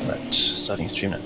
Right, starting stream now.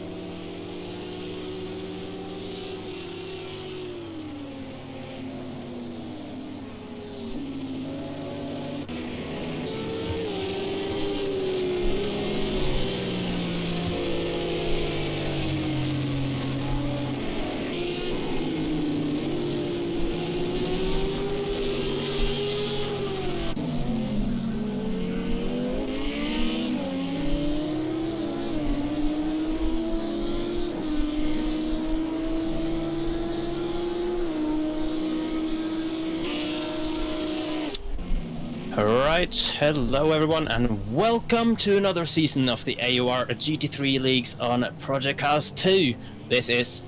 Alright, hello everyone and welcome to another season of the AOR GT3 leagues on Project Cars 2. This is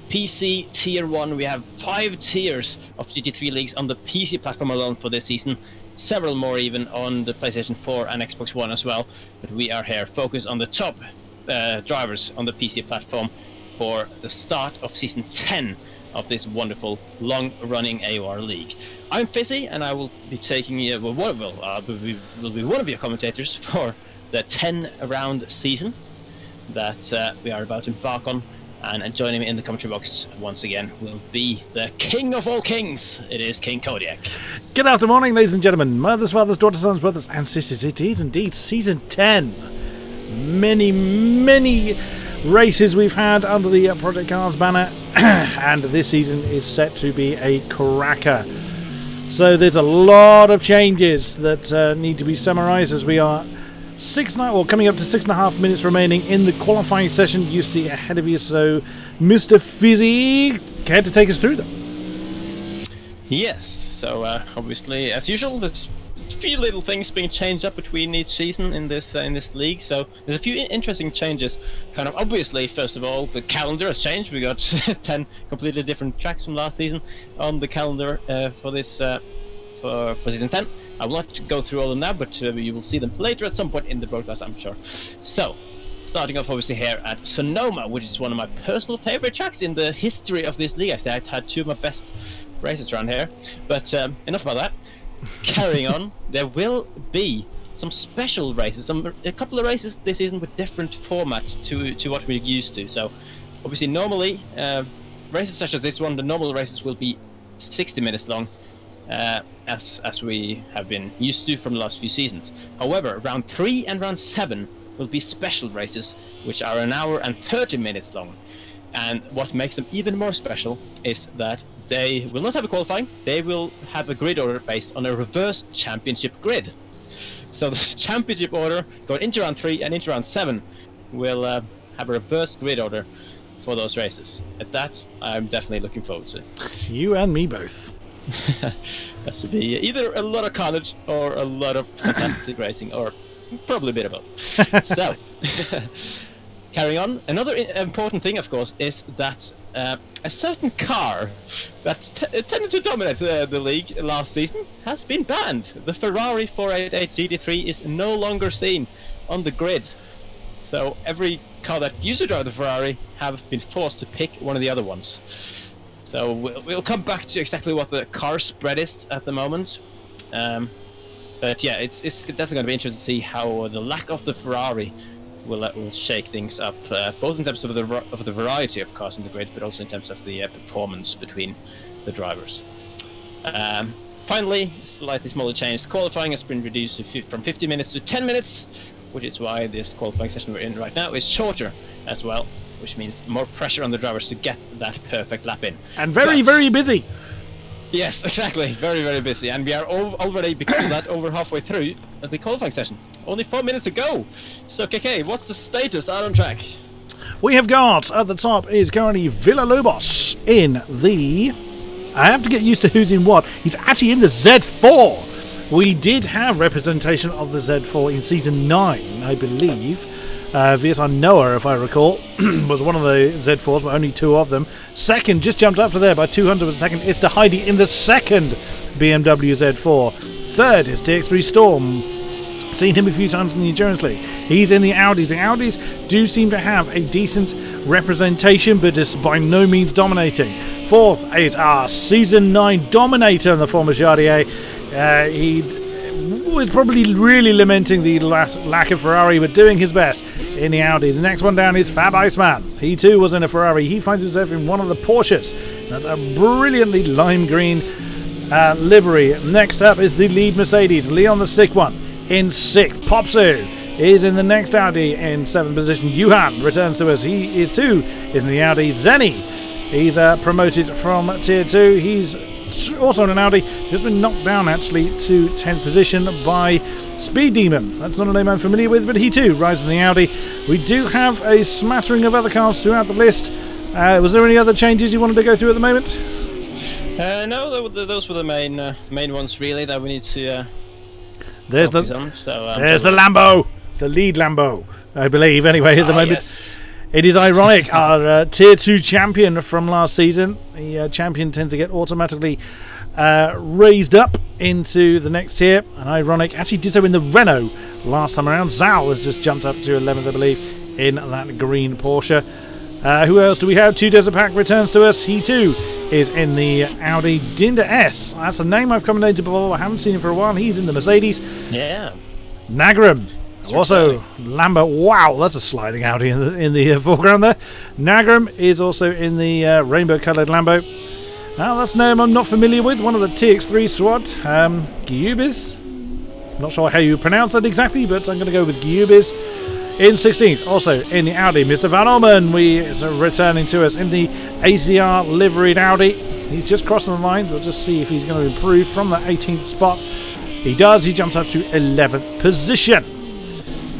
PC Tier 1. We have 5 tiers of GT3 leagues on the PC platform alone for this season. Several more even on the PlayStation 4 and Xbox One as well. But we are here focused on the top drivers on the PC platform for the start of Season 10 of this wonderful long-running AOR league. I'm Fizzy, and I will be taking will be one of your commentators for the 10-round season that we are about to embark on. And joining me in the commentary box once again will be the king of all kings. It is King-Kodiak. Good afternoon, ladies and gentlemen, mothers, fathers, daughters, sons, brothers, and sisters. It is indeed Season 10. Many races we've had under the Project Cars banner, and this season is set to be a cracker. So there's a lot of changes that need to be summarised as we are coming up to 6.5 minutes remaining in the qualifying session you see ahead of you. So, Mr. Fizzy, care to take us through them? Yes. So obviously, as usual, there's a few little things being changed up between each season in this league. So there's a few interesting changes. Kind of obviously, first of all, the calendar has changed. We got 10 completely different tracks from last season on the calendar for this for season 10. I will not go through all of them now, but you will see them later at some point in the broadcast, I'm sure. So, starting off obviously here at Sonoma, which is one of my personal favorite tracks in the history of this league. I say I've had 2 of my best races around here, but enough about that. Carrying on, there will be some special races, a couple of races this season with different formats to what we're used to. So, obviously, normally races such as this one, the normal races will be 60 minutes long, as we have been used to from the last few seasons. However, round 3 and round 7 will be special races, which are 1 hour and 30 minutes long. And what makes them even more special is that they will not have a qualifying, they will have a grid order based on a reverse championship grid. So the championship order going into round 3 and into round 7 will have a reverse grid order for those races. At that, I'm definitely looking forward to. You and me both. That should be either a lot of carnage or a lot of fantastic racing, or probably a bit of both. So, carrying on, another important thing, of course, is that a certain car that tended to dominate the league last season has been banned. The Ferrari 488 GT3 is no longer seen on the grid. So every car that used to drive the Ferrari have been forced to pick one of the other ones. So we'll come back to exactly what the car spread is at the moment. But yeah, it's definitely going to be interesting to see how the lack of the Ferrari will shake things up, both in terms of the variety of cars in the grid, but also in terms of the performance between the drivers. Finally, slightly smaller change. Qualifying has been reduced from 50 minutes to 10 minutes, which is why this qualifying session we're in right now is shorter as well, which means more pressure on the drivers to get that perfect lap in. And very busy. Yes, exactly. Very busy. And we are already, because of that, over halfway through the qualifying session. Only 4 minutes to go. So, KK, what's the status out on track? We have got, at the top is currently Villalobos in the... I have to get used to who's in what. He's actually in the Z4. We did have representation of the Z4 in Season 9, I believe. VSR Noah, if I recall, was one of the Z4s, but only 2 of them. Second, just jumped up to there by 200 a second, is the Heidi in the second BMW Z4. Third is TX3 Storm. Seen him a few times in the Endurance League. He's in the Audis. The Audis do seem to have a decent representation, but is by no means dominating. Fourth is our Season 9 dominator in the former Jardier. He who is probably really lamenting the lack of Ferrari, but doing his best in the Audi. The next one down is Fab Iceman. He too was in a Ferrari. He finds himself in one of the Porsches. A brilliantly lime green livery. Next up is the lead Mercedes. Leon the sick one in 6th. Popsu is in the next Audi in 7th position. Johan returns to us. He is 2 in the Audi. Zenny, he's promoted from Tier 2. He's also in an Audi. Just been knocked down actually to 10th position by Speed Demon. That's not a name I'm familiar with, but he too rides in the Audi. We do have a smattering of other cars throughout the list. Was there any other changes you wanted to go through at the moment? No, those were the main ones really that we need to there's the Lambo, the lead Lambo, I believe, anyway, at the moment. Yes. It is ironic, our Tier 2 champion from last season, the champion tends to get automatically raised up into the next tier, and ironic, actually did so in the Renault last time around. Zal has just jumped up to 11th, I believe, in that green Porsche. Who else do we have? 2 Desert Pack returns to us. He too is in the Audi. Dinda S, that's a name I've commented before, I haven't seen him for a while. He's in the Mercedes. Yeah. Nagram. Also, Lambo. Wow, that's a sliding Audi in the foreground there. Nagram is also in the rainbow-coloured Lambo. Now, that's a name I'm not familiar with. One of the TX3 squad. Gyubis. Not sure how you pronounce that exactly, but I'm going to go with Gyubis. In 16th, also in the Audi, Mr. Van Orman. Is returning to us in the ACR liveried Audi. He's just crossing the line. We'll just see if he's going to improve from the 18th spot. He does. He jumps up to 11th position.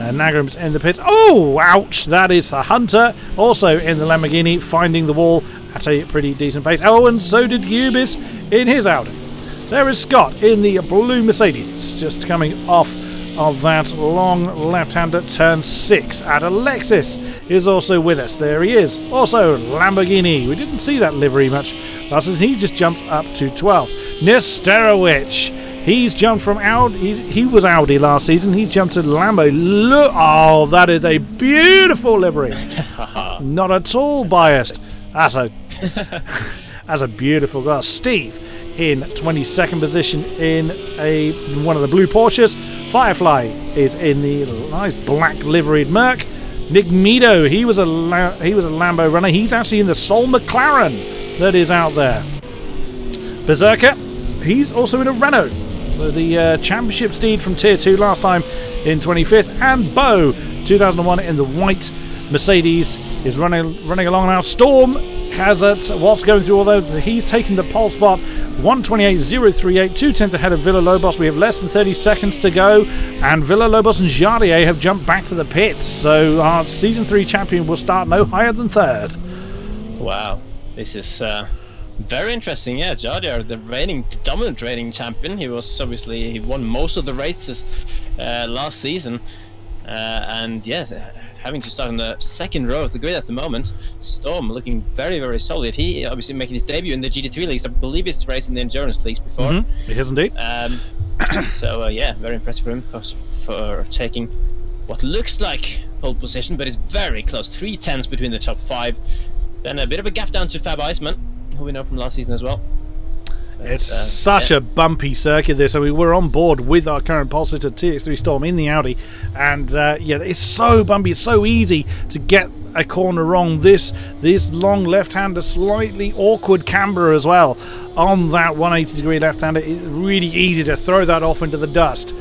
Nagram's in the pits. Oh, ouch! That is the Hunter, also in the Lamborghini, finding the wall at a pretty decent pace. Oh, and so did Gyubis in his Audi. There is Scott in the blue Mercedes, just coming off of that long left-hander, turn 6. At Alexis is also with us. There he is. Also, Lamborghini. We didn't see that livery much last season. He just jumped up to 12th. Nesterowicz. He's jumped from Audi. He was Audi last season. He's jumped to Lambo. Look, oh, that is a beautiful livery. Not at all biased. That's a beautiful car. Steve in 22nd position in one of the blue Porsches. Firefly is in the nice black liveried Merc. Nick Mido, he was a Lambo runner. He's actually in the Sol McLaren that is out there. Berserker, he's also in a Renault. So the championship steed from Tier 2 last time in 25th. And Bo, 2001 in the white Mercedes, is running along now. Storm has it. What's going through all those? He's taken the pole spot. 128.038, 2/10 ahead of Villa Lobos. We have less than 30 seconds to go. And Villa Lobos and Jardier have jumped back to the pits. So our Season 3 champion will start no higher than 3rd. Wow. This is... very interesting, yeah. Jardier, the dominant reigning champion. He won most of the races last season, and yes, having to start in the 2nd row of the grid at the moment. Storm looking very, very solid. He obviously making his debut in the GT3 leagues. I believe he's raced in the endurance leagues before. He has indeed. So yeah, very impressive for him for taking what looks like pole position, but is very close. 3/10 between the top 5. Then a bit of a gap down to Fab Iceman, who we know from last season as well. But, it's such a bumpy circuit this. So we were on board with our current pole sitter TX3 Storm in the Audi, and yeah, it's so bumpy. It's so easy to get a corner wrong. This long left-hander, slightly awkward camber as well on that 180-degree left-hander. It's really easy to throw that off into the dust.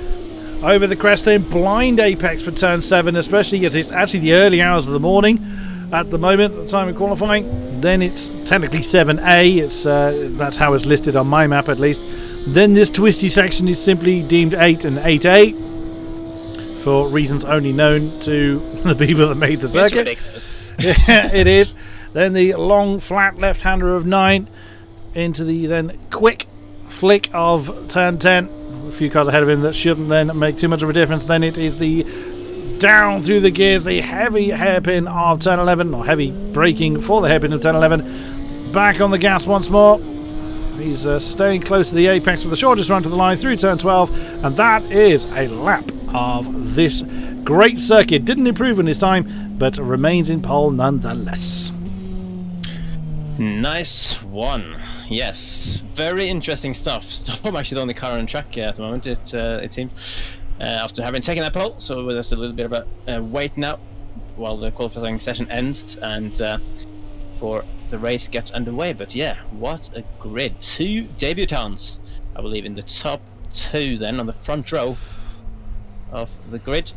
Over the crest then, blind apex for turn 7, especially as it's actually the early hours of the morning. At the moment, at the time of qualifying, then it's technically 7A. It's that's how it's listed on my map, at least. Then this twisty section is simply deemed 8 and 8A for reasons only known to the people that made the circuit. Yeah, it is. Then the long, flat left-hander of 9 into the then quick flick of turn 10. A few cars ahead of him that shouldn't then make too much of a difference. Then it is the down through the gears, the heavy hairpin of turn 11, or heavy braking for the hairpin of turn 11. Back on the gas once more. He's staying close to the apex for the shortest run to the line through turn 12, and that is a lap of this great circuit. Didn't improve in his time, but remains in pole nonetheless. Nice one. Yes, very interesting stuff. Storm actually the only car on track at the moment. It seems after having taken that pole. So there's a little bit of a wait now while the qualifying session ends and for the race gets underway. But yeah, what a grid! 2 debutants, I believe, in the top 2. Then on the front row of the grid.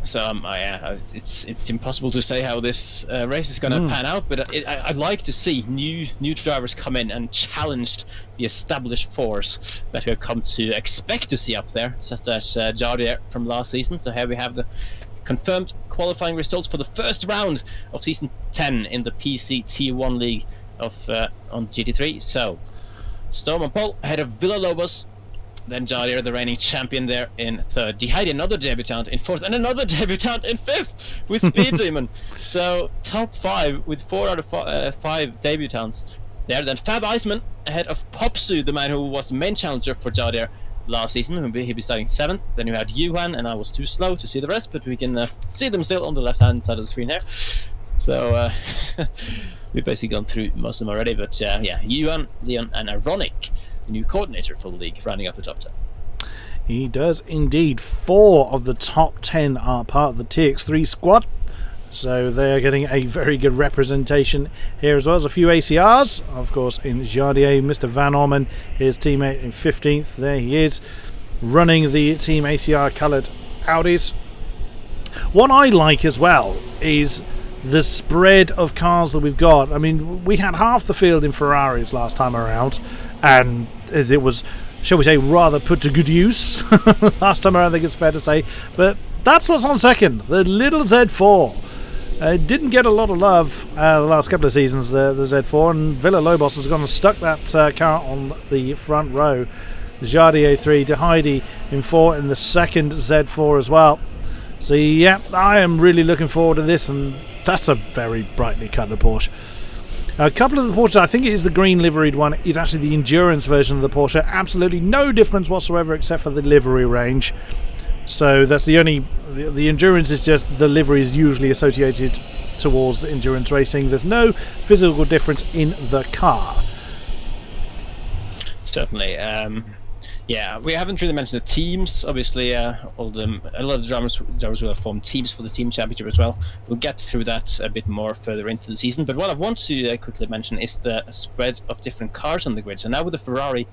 So yeah, it's impossible to say how this race is going to pan out, but I'd like to see new drivers come in and challenge the established force that we've come to expect to see up there, such as Jardier from last season. So here we have the confirmed qualifying results for the first round of season 10 in the PC T1 League of on GT3. So Storm on pole ahead of Villalobos. Then Jardier, the reigning champion, there in 3rd. Deheidi, another debutant, in 4th, and another debutant in 5th with Speed Demon. So top 5 with 4 out of 5 debutants there. Then Fab Iceman ahead of Popsu, the man who was the main challenger for Jardier last season. He'll be starting 7th. Then you had Yuhan, and I was too slow to see the rest, but we can see them still on the left-hand side of the screen here. So we've basically gone through most of them already. But yeah, Yuhan, Leon, and Ironic, the new coordinator for the league, rounding up the top 10. He does indeed. 4 of the top 10 are part of the TX3 squad, so they are getting a very good representation here, as well as a few ACRs. Of course, in Jardier, Mr. Van Orman, his teammate in 15th. There he is, running the Team ACR coloured Audis. What I like as well is the spread of cars that we've got. I mean, we had half the field in Ferraris last time around, and it was, shall we say, rather put to good use last time around, I think it's fair to say. But that's what's on second, the little Z4. It didn't get a lot of love the last couple of seasons, the Z4, and Villalobos has gone and stuck that car on the front row. Jardier 3, Deheidi in 4 in the second Z4 as well. So yeah, I am really looking forward to this, and that's a very brightly coloured Porsche. A couple of the Porsches, I think it is the green liveried one, is actually the endurance version of the Porsche. Absolutely no difference whatsoever except for the livery range. So that's the only... The endurance is just the livery is usually associated towards endurance racing. There's no physical difference in the car. Certainly. Yeah, we haven't really mentioned the teams. Obviously, a lot of the drivers will have formed teams for the team championship as well. We'll get through that a bit more further into the season. But what I want to quickly mention is the spread of different cars on the grid. So now with the Ferrari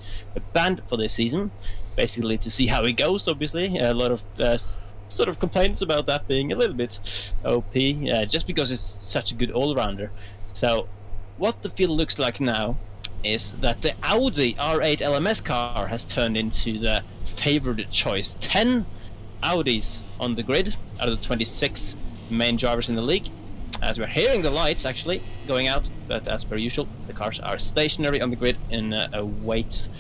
banned for this season, basically to see how it goes. Obviously, a lot of sort of complaints about that being a little bit OP, just because it's such a good all-rounder. So what the field looks like now is that the Audi R8 LMS car has turned into the favored choice. 10 Audis on the grid out of the 26 main drivers in the league. As we're hearing the lights actually going out, but as per usual, the cars are stationary on the grid in a waitance,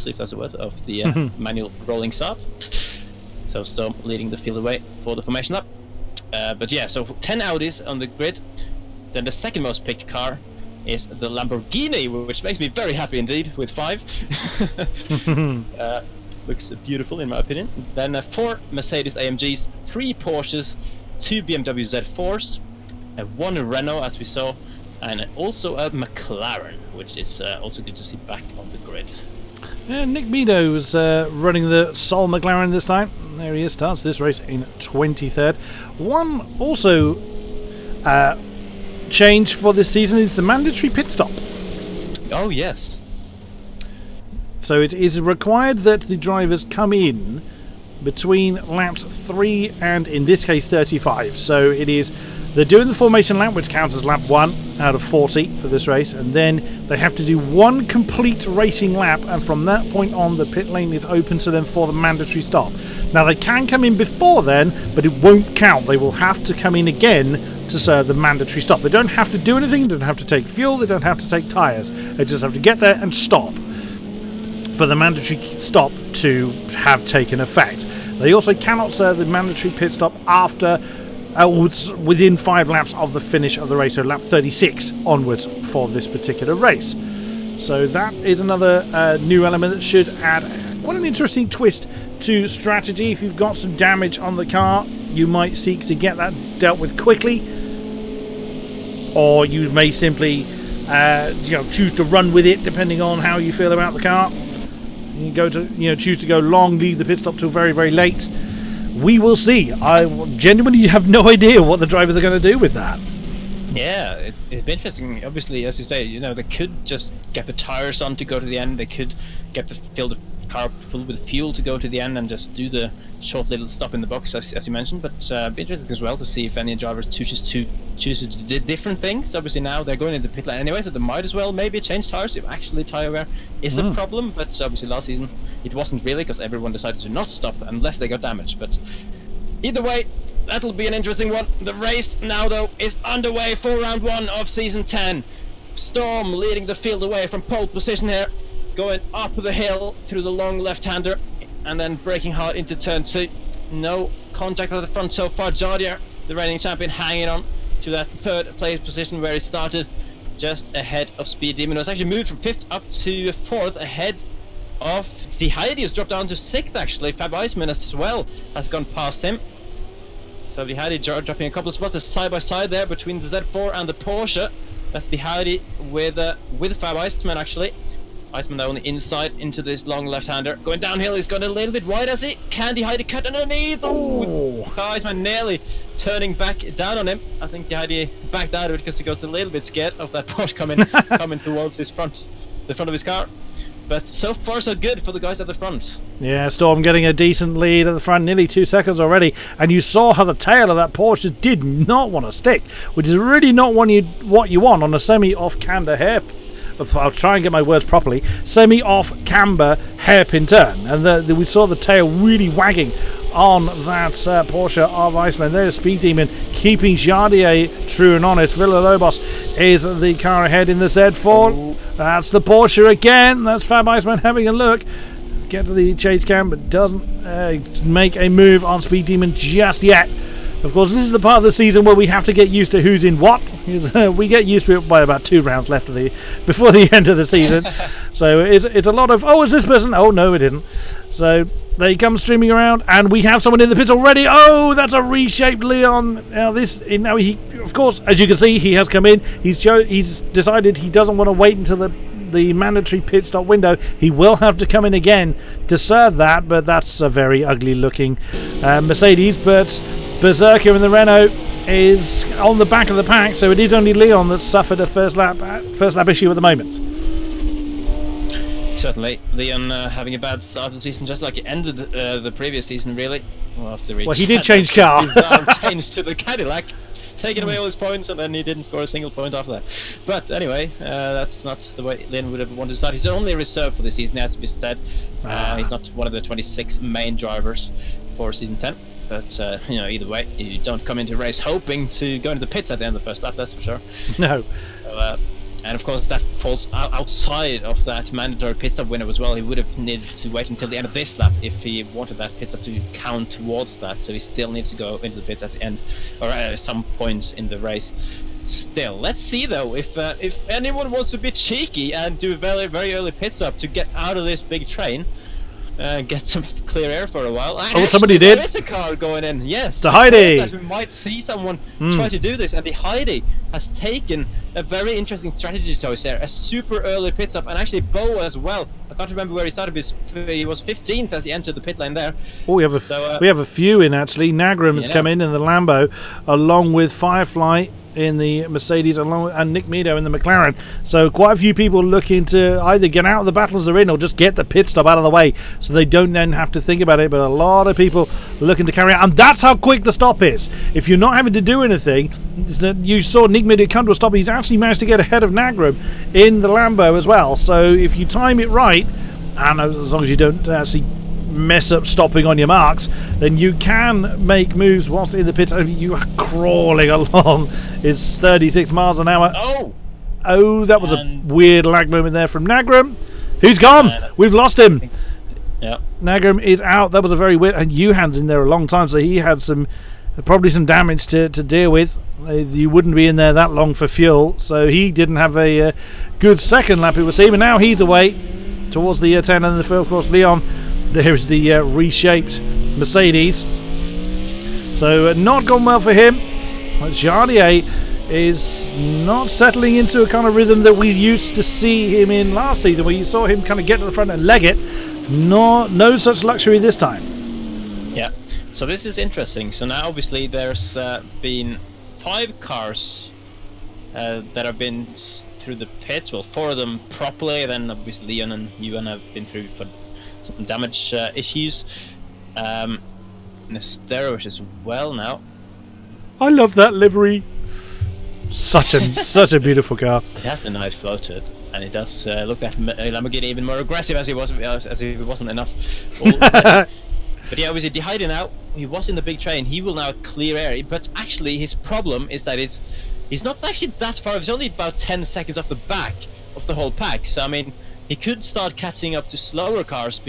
if that's a word, of the manual rolling start. So Storm leading the field away for the formation lap. But yeah, so 10 Audis on the grid. Then the second most picked car is the Lamborghini, which makes me very happy indeed, with 5. Looks beautiful in my opinion. Then 4 Mercedes AMGs, 3 Porsches, 2 BMW Z4s, 1 Renault as we saw, and also a McLaren, which is also good to see back on the grid. Nick Meadows running the Sol McLaren this time. There he is, starts this race in 23rd. One also change for this season is the mandatory pit stop. Oh yes. So it is required that the drivers come in between laps 3 and in this case 35. So it is, they're doing the formation lap, which counts as lap 1 out of 40 for this race, and then they have to do 1 complete racing lap, and from that point on the pit lane is open to them for the mandatory stop. Now they can come in before then, but it won't count. They will have to come in again to serve the mandatory stop. They don't have to do anything, they don't have to take fuel, they don't have to take tyres. They just have to get there and stop for the mandatory stop to have taken effect. They also cannot serve the mandatory pit stop after within 5 laps of the finish of the race, so lap 36 onwards for this particular race. So that is another new element that should add quite an interesting twist to strategy. If you've got some damage on the car, you might seek to get that dealt with quickly, or you may simply choose to run with it depending on how you feel about the car. You choose to go long, leave the pit stop till very, very late. We will see. I genuinely have no idea what the drivers are going to do with that. Yeah, it'd be interesting. Obviously, as you say, they could just get the tires on to go to the end. They could fill the car full with fuel to go to the end and just do the short little stop in the box, as you mentioned. But it'd be interesting as well to see if any drivers chooses to do different things. Obviously, now they're going into pit lane anyway, so they might as well maybe change tires if actually tire wear is a problem. But obviously, last season it wasn't really, because everyone decided to not stop unless they got damaged. But either way, that'll be an interesting one. The race now, though, is underway for round 1 of season 10. Storm leading the field away from pole position here, going up the hill through the long left-hander and then braking hard into turn 2. No contact at the front so far. Jardier, the reigning champion, hanging on to that third place position where he started, just ahead of Speed Demon. It was actually moved from 5th up to 4th, ahead of the Heidi, has dropped down to 6th actually. Fab Iceman as well has gone past him. So the Heidi dropping a couple of spots, side by side there between the Z4 and the Porsche. That's the Heidi with Fab Iceman actually. Iceman though on the inside into this long left-hander. Going downhill, he's gone a little bit wide, has he? Can the Heidi cut underneath? Oh! Fab Iceman nearly turning back down on him. I think the Heidi backed out of it because he got a little bit scared of that Porsche coming towards the front of his car. But so far so good for the guys at the front. Yeah, Storm getting a decent lead at the front, nearly 2 seconds already. And you saw how the tail of that Porsche just did not want to stick, which is really not what you want on a semi-off camber hairpin. I'll try and get my words properly. Semi-off camber hairpin turn, and we saw the tail really wagging on that Porsche of Iceman. There's Speed Demon keeping Jardier true and honest. Villalobos is the car ahead in the Z4. Ooh. That's the Porsche again. That's Fab Iceman having a look. Get to the chase cam, but doesn't make a move on Speed Demon just yet. Of course, this is the part of the season where we have to get used to who's in what. We get used to it by about 2 rounds left before the end of the season. So it's a lot of, is this person? Oh, no, it isn't. So they come streaming around, and we have someone in the pits already. Oh, that's a reshaped Leon. Now he, of course, as you can see, he has come in. He's decided he doesn't want to wait until the mandatory pit stop window. He will have to come in again to serve that, but that's a very ugly looking Mercedes. But Berserker in the Renault is on the back of the pack, so it is only Leon that's suffered a first lap issue at the moment. Certainly, Leon having a bad start of the season, just like it ended the previous season, really. Well, he did change car. Changed to the Cadillac, taking away all his points, and then he didn't score a single point after that. But anyway, that's not the way Leon would have wanted to start. He's only reserved for this season, has to be said. He's not one of the 26 main drivers for season 10. But either way, you don't come into a race hoping to go into the pits at the end of the first lap, that's for sure. No. So, and of course, that falls outside of that mandatory pit stop window as well. He would have needed to wait until the end of this lap if he wanted that pit stop to count towards that. So he still needs to go into the pits at the end, or at some point in the race. Still, let's see though if anyone wants to be cheeky and do a very, very early pit stop to get out of this big train. Get some clear air for a while. Somebody did. There is a car going in. Yes, the Heidi. We might see someone try to do this, and the Heidi has taken a very interesting strategy choice there. A super early pit stop, and actually Bo as well. I can't remember where he started, but he was 15th as he entered the pit lane there. Oh, we have a few in actually. Nagram has come in the Lambo, along with Firefly in the Mercedes, and Nick Meadow in the McLaren. So quite a few people looking to either get out of the battles they're in or just get the pit stop out of the way so they don't then have to think about it. But a lot of people looking to carry out, and that's how quick the stop is. If you're not having to do anything, you saw Nick Meadow come to a stop. He's actually managed to get ahead of Nagram in the Lambo as well. So if you time it right, and as long as you don't actually mess up stopping on your marks, then you can make moves whilst in the pits. You are crawling along. It's 36 miles an hour. Oh, that was a weird lag moment there from Nagram. Who's gone? We've lost him. Yeah, Nagram is out. That was a very weird. And Yuhan's in there a long time, so he had probably some damage to deal with. You wouldn't be in there that long for fuel, so he didn't have a good second lap, it would seem. And now he's away towards the 10, and of course Leon. There is the reshaped Mercedes. So not gone well for him. Jardier is not settling into a kind of rhythm that we used to see him in last season, where you saw him kind of get to the front and leg it. No such luxury this time. Yeah, so this is interesting. So now obviously there's been 5 cars that have been through the pits. Well, 4 of them properly, then obviously Leon and Ewan have been through for some damage issues. Nesterovich as well now. I love that livery. Such a beautiful car. It has a nice flow to it, and it does look that Lamborghini even more aggressive as if it wasn't enough. But yeah, obviously Dehyde now, he was in the big train, he will now clear air, but actually his problem is that he's not actually that far, he's only about 10 seconds off the back of the whole pack, so I mean, he could start catching up to slower cars,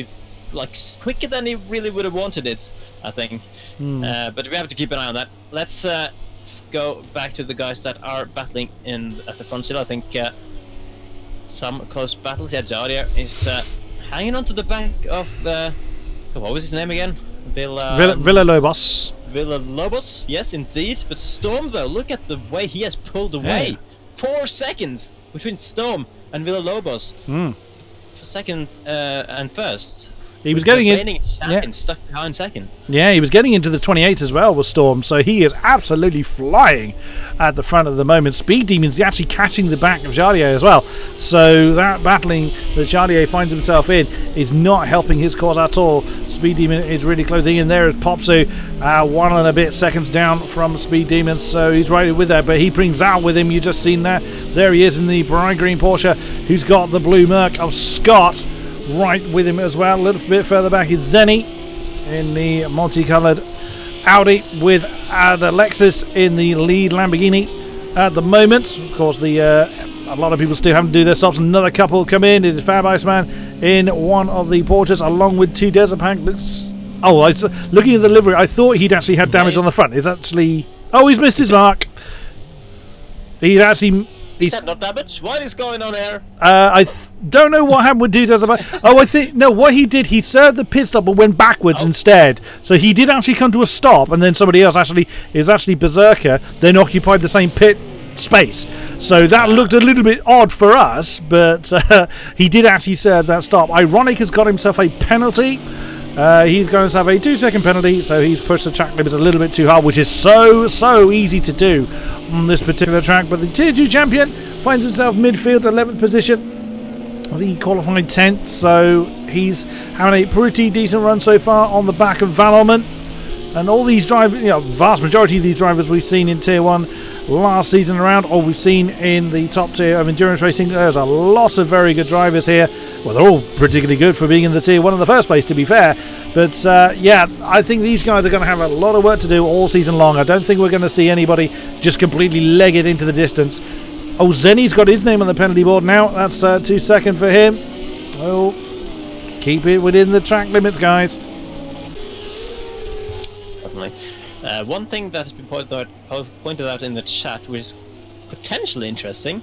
like quicker than he really would have wanted it, I think. But we have to keep an eye on that. Let's go back to the guys that are battling at the front still. I think some close battles. Yeah, Jadia is hanging on to the back of the... What was his name again? Villalobos. Villalobos, yes, indeed. But Storm, though, look at the way he has pulled away. 4 seconds between Storm and Villalobos. For second and first. He was getting in. Stuck behind second. Yeah, he was getting into the 28 as well with Storm, so he is absolutely flying at the front at the moment. Speed Demon's actually catching the back of Jardier as well, so that battling that Jardier finds himself in is not helping his cause at all. Speed Demon is really closing in there as Popsu, 1 and a bit seconds down from Speed Demon, so he's right with that, but he brings out with him, you just seen that. There he is in the bright green Porsche, who's got the blue Merc of Scott right with him as well. A little bit further back is Zenny in the multicoloured Audi with the Lexus in the lead Lamborghini at the moment. Of course, a lot of people still having to do their stops. Another couple come in. It is Fab Iceman in one of the Porsches along with 2 Desert Pack. Looking at the livery, I thought he'd actually had damage on the front. He's actually... Oh, he's missed his mark. He's actually... Is that not damage? What is going on here? I don't know what happened with Dudes. I think no. What he did, he served the pit stop but went backwards instead. So he did actually come to a stop, and then somebody else is actually Berserker, then occupied the same pit space. So that looked a little bit odd for us, but he did actually serve that stop. Ironic has got himself a penalty. He's going to have a 2-second penalty, so he's pushed the track limits a little bit too hard, which is so easy to do on this particular track. But the Tier 2 champion finds himself midfield, 11th position. The qualified 10th, so he's having a pretty decent run so far on the back of Valorman. And all these drivers, vast majority of these drivers we've seen in Tier 1 last season around, or we've seen in the top tier of endurance racing. There's a lot of very good drivers here. Well, they're all particularly good for being in the Tier 1 in the first place, to be fair. But yeah, I think these guys are going to have a lot of work to do all season long. I don't think we're going to see anybody just completely leg it into the distance. Oh, Zenny's got his name on the penalty board now. That's 2 seconds for him. Oh, keep it within the track limits, guys. Certainly. One thing that has been pointed out in the chat, which is potentially interesting,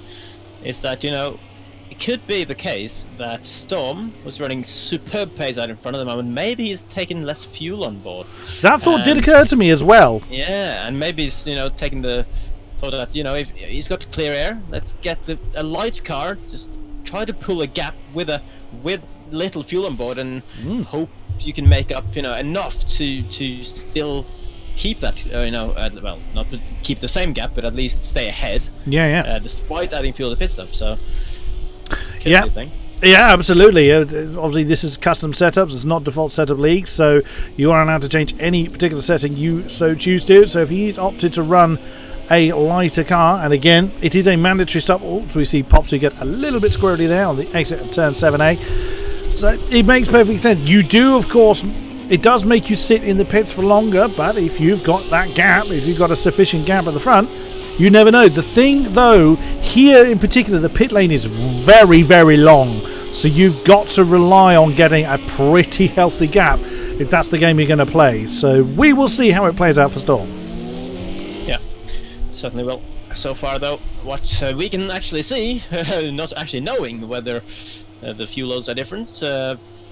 is that, it could be the case that Storm was running superb pace out in front of them, and maybe he's taking less fuel on board. That thought did occur to me as well. Yeah, and maybe he's, taking the thought that, if he's got clear air, let's get a light car, just try to pull a gap with little fuel on board, and hope you can make up, enough to still keep that, well, not to keep the same gap, but at least stay ahead. Yeah. Despite adding fuel to pit stop, so. Yeah, absolutely. Obviously, this is custom setups. It's not default setup league, so you are allowed to change any particular setting you so choose to. So if he's opted to run a lighter car, and again, it is a mandatory stop. So we see Popsy get a little bit squirrely there on the exit of turn 7A. So it makes perfect sense. You do, of course, it does make you sit in the pits for longer, but if you've got that gap, if you've got a sufficient gap at the front, you never know. The thing, though, here in particular, the pit lane is very, very long. So you've got to rely on getting a pretty healthy gap if that's the game you're going to play. So we will see how it plays out for Storm. Yeah, certainly will. So far, though, what we can actually see, not actually knowing whether the fuel loads are different,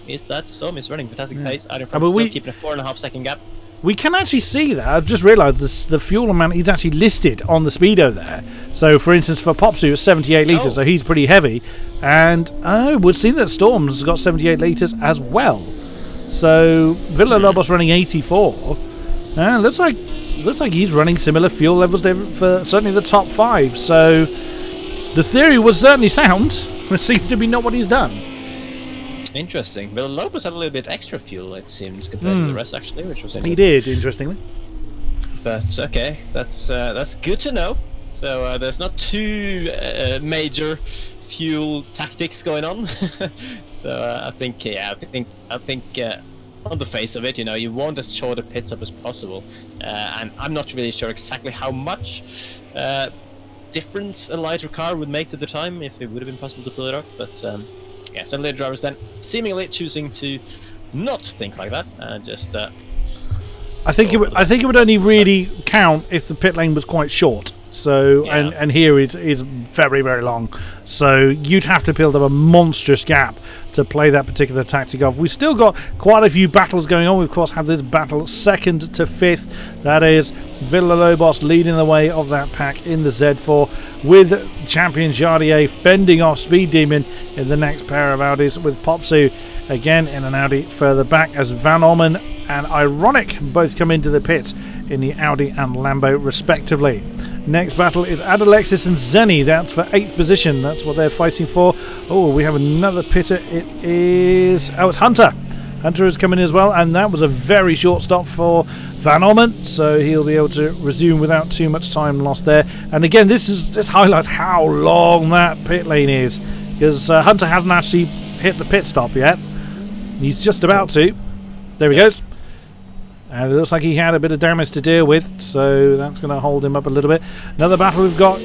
is that Storm is running fantastic pace out in front, still keeping a 4.5 second gap. We can actually see that. I've just realised the fuel amount is actually listed on the speedo there. So, for instance, for Popsu, it's 78 litres, so he's pretty heavy. And we've seen that Storm's got 78 litres as well. So, Villalobos running 84. Looks like he's running similar fuel levels for certainly the top 5. So, the theory was certainly sound. It seems to be not what he's done. Interesting. Villalobos had a little bit extra fuel, it seems, compared to the rest, actually, which was interesting. He did, interestingly. But okay, that's good to know. So there's not too major fuel tactics going on. So I think on the face of it, you want as short a pit stop as possible, and I'm not really sure exactly how much difference a lighter car would make to the time if it would have been possible to pull it off, but. Yeah, certainly the drivers then seemingly choosing to not think like that, and just. I think it would only really count if the pit lane was quite short. So and here is very, very long. So you'd have to build up a monstrous gap to play that particular tactic off. We've still got quite a few battles going on. We of course have this battle 2nd to 5th. That is Villalobos leading the way of that pack in the Z4, with champion Jardier fending off Speed Demon in the next pair of Audis, with Popsu again in an Audi further back as Van Orman and Ironic both come into the pits in the Audi and Lambo respectively. Next battle is Adalexis and Zenny. That's for 8th position. That's what they're fighting for. Oh, we have another pitter. It's Hunter. Hunter is coming in as well, and that was a very short stop for Van Orman, so he'll be able to resume without too much time lost there. And again, this highlights how long that pit lane is, because Hunter hasn't actually hit the pit stop yet. He's just about to. There he goes. And it looks like he had a bit of damage to deal with, so that's going to hold him up a little bit. Another battle we've got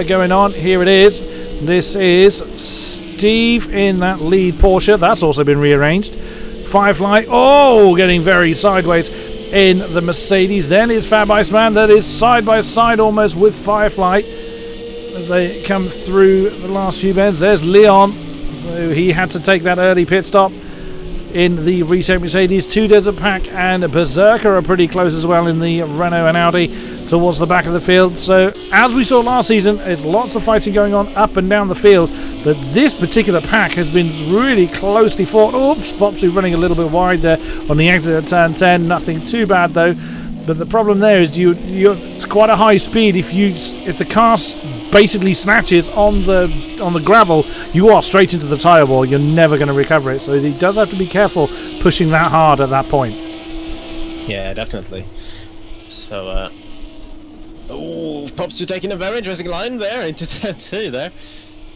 going on. Here it is. This is Steve in that lead Porsche. That's also been rearranged. Firefly, getting very sideways in the Mercedes. Then it's Fab Iceman that is side by side almost with Firefly as they come through the last few bends. There's Leon, so he had to take that early pit stop in the Reset Mercedes. 2 Desert Pack and Berserker are pretty close as well in the Renault and Audi towards the back of the field. So as we saw last season, there's lots of fighting going on up and down the field, but this particular pack has been really closely fought. Oops, Popsy running a little bit wide there on the exit at turn 10. Nothing too bad though, but the problem there is it's quite a high speed. If the car basically snatches on the gravel, you are straight into the tyre wall. You're never going to recover it, so he does have to be careful pushing that hard at that point. Yeah, definitely. So Popsu taking a very interesting line there into turn 2 there.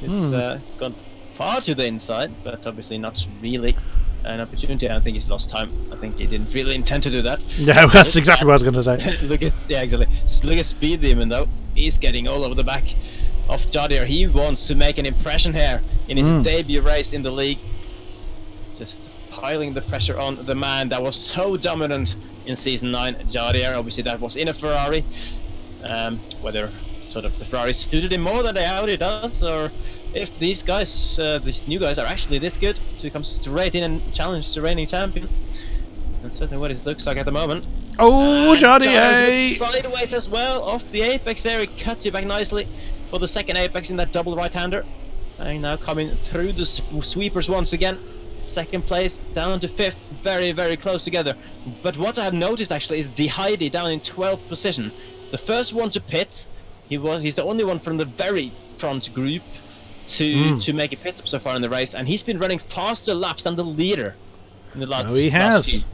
It's gone far to the inside, but obviously not really an opportunity. I think he's lost time. I think he didn't really intend to do that. No, that's exactly what I was going to say. Exactly. Look at Speed Demon though. He's getting all over the back of Jardier. He wants to make an impression here in his debut race in the league. Just piling the pressure on the man that was so dominant in Season 9, Jardier. Obviously that was in a Ferrari. Whether sort of the Ferrari suited him more than the Audi does, or if these guys, these new guys, are actually this good to come straight in and challenge the reigning champion. That's certainly what it looks like at the moment. Oh, Jardier! Sideways as well, off the apex there. He cuts you back nicely for the second apex in that double right-hander. And now coming through the sweepers once again. Second place down to 5th, very, very close together. But what I have noticed actually is De Heidi down in 12th position. The first one to pit. He's the only one from the very front group to make a pit stop so far in the race, and he's been running faster laps than the leader in the last. Oh, he has.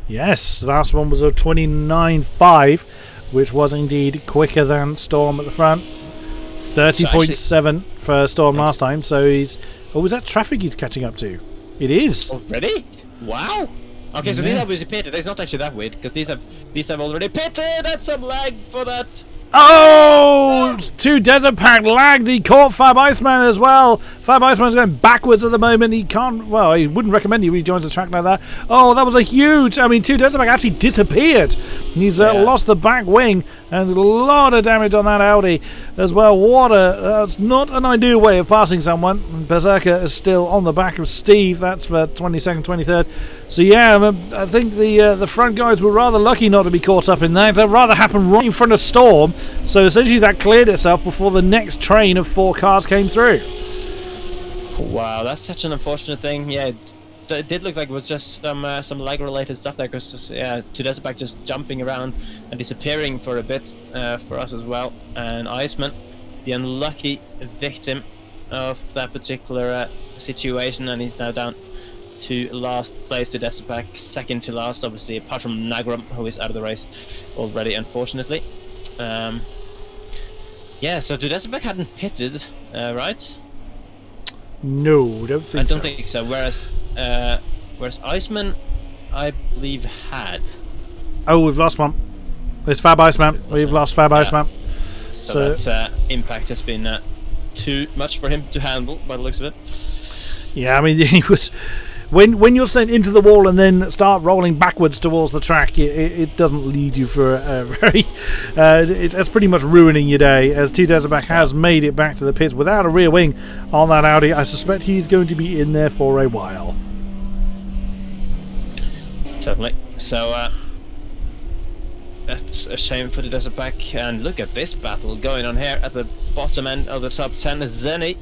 Yes, the last one was a 29.5, which was indeed quicker than Storm at the front. 30.7 for Storm last time, so he's... Oh, was that traffic he's catching up to? It is. Already? Wow. Okay, so these obviously pitted. It's not actually that weird, because these have already pitted. That's some lag for that Oh! 2 Desert Pack lagged. He caught Fab Iceman as well. Fab Iceman's going backwards at the moment. He can't... Well, he wouldn't recommend he rejoins the track like that. Oh, that was a huge... I mean, 2 Desert Pack actually disappeared. He's lost the back wing and a lot of damage on that Audi as well. That's not an ideal way of passing someone. Berserker is still on the back of Steve. That's for 22nd, 23rd. So, yeah, I think the front guys were rather lucky not to be caught up in that. That rather happened right in front of Storm. So essentially that cleared itself before the next train of 4 cars came through. Wow, that's such an unfortunate thing. Yeah, it did look like it was just some lag-related stuff there, because Tudesepak just jumping around and disappearing for a bit for us as well. And Iceman, the unlucky victim of that particular situation, and he's now down to last place. Tudesepak second to last, obviously, apart from Nagram, who is out of the race already, unfortunately. Yeah, so Tudesepak hadn't pitted, right? No, don't think so. I don't think so. Whereas Iceman, I believe, had. Oh, we've lost one. It's Fab Iceman. We've lost Fab Iceman. So that impact has been too much for him to handle, by the looks of it. Yeah, I mean, he was... When you're sent into the wall and then start rolling backwards towards the track, it doesn't lead you for a very... that's pretty much ruining your day, as Tudesepak has made it back to the pits without a rear wing on that Audi. I suspect he's going to be in there for a while. Certainly. So, that's a shame for Tudesepak. And look at this battle going on here at the bottom end of the top 10. Zenny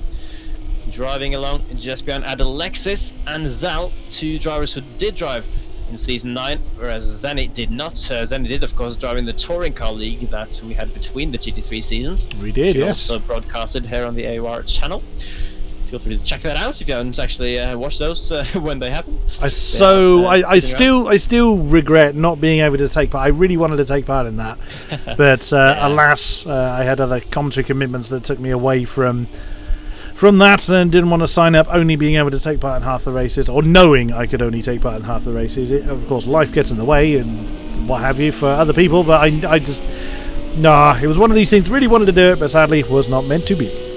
driving along just behind Adalexis and Zal, 2 drivers who did drive in Season 9, whereas Zenny did not. Zenny did, of course, drive in the Touring Car League that we had between the GT3 seasons. We did, yes. Also broadcasted here on the AOR channel. Feel free to check that out if you haven't actually watched those when they happened. I still regret not being able to take part. I really wanted to take part in that, but alas, I had other commentary commitments that took me away from that, and didn't want to sign up only being able to take part in half the races, or knowing I could only take part in half the races. Of course, life gets in the way and what have you for other people, but I just... Nah, it was one of these things. Really wanted to do it, but sadly was not meant to be.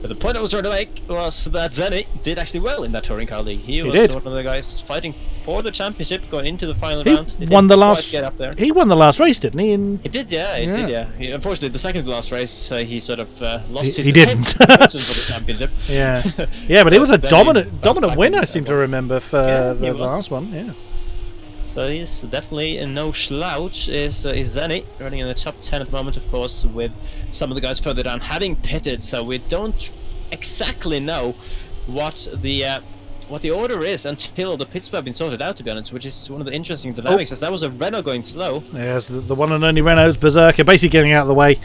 But the point I was trying to make was that Zenny did actually well in that Touring Car League. He was one of the guys fighting for the championship going into the final round. He won the last... Get up there. He won the last race, didn't he? He did, yeah. He did, yeah. Unfortunately, the second to last race, he sort of lost his... He didn't. for the championship. Yeah, but it was a dominant win, I seem to remember, for the last one. Yeah. So he's definitely no slouch. Is Zenny running in the top 10 at the moment, of course, with some of the guys further down having pitted. So we don't exactly know what the order is until the pit stop have been sorted out, to be honest, which is one of the interesting dynamics, as that was a Renault going slow. Yes, the one and only Renault's Berserker, basically getting out of the way.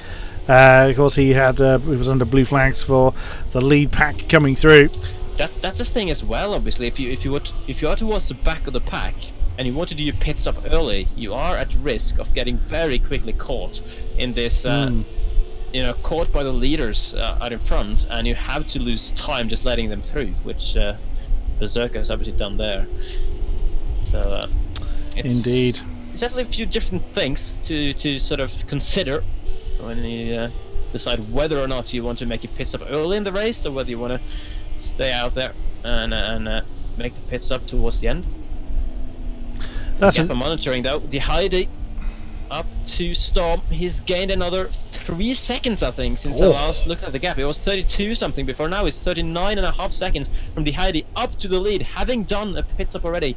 Of course, he was under blue flags for the lead pack coming through. That's the thing as well. Obviously, if you are towards the back of the pack and you want to do your pit stop early, you are at risk of getting very quickly caught in this. Caught by the leaders out in front, and you have to lose time just letting them through, which Berserker has obviously done there. So indeed, it's definitely a few different things to sort of consider when you decide whether or not you want to make your pit stop early in the race, or whether you want to stay out there and make the pit stop towards the end. That's monitoring though. The Heidi up to Storm. He's gained another 3 seconds, I think, since I last looked at the gap. It was 32 something before. Now it's 39.5 seconds from the Heidi up to the lead, having done a pit stop already.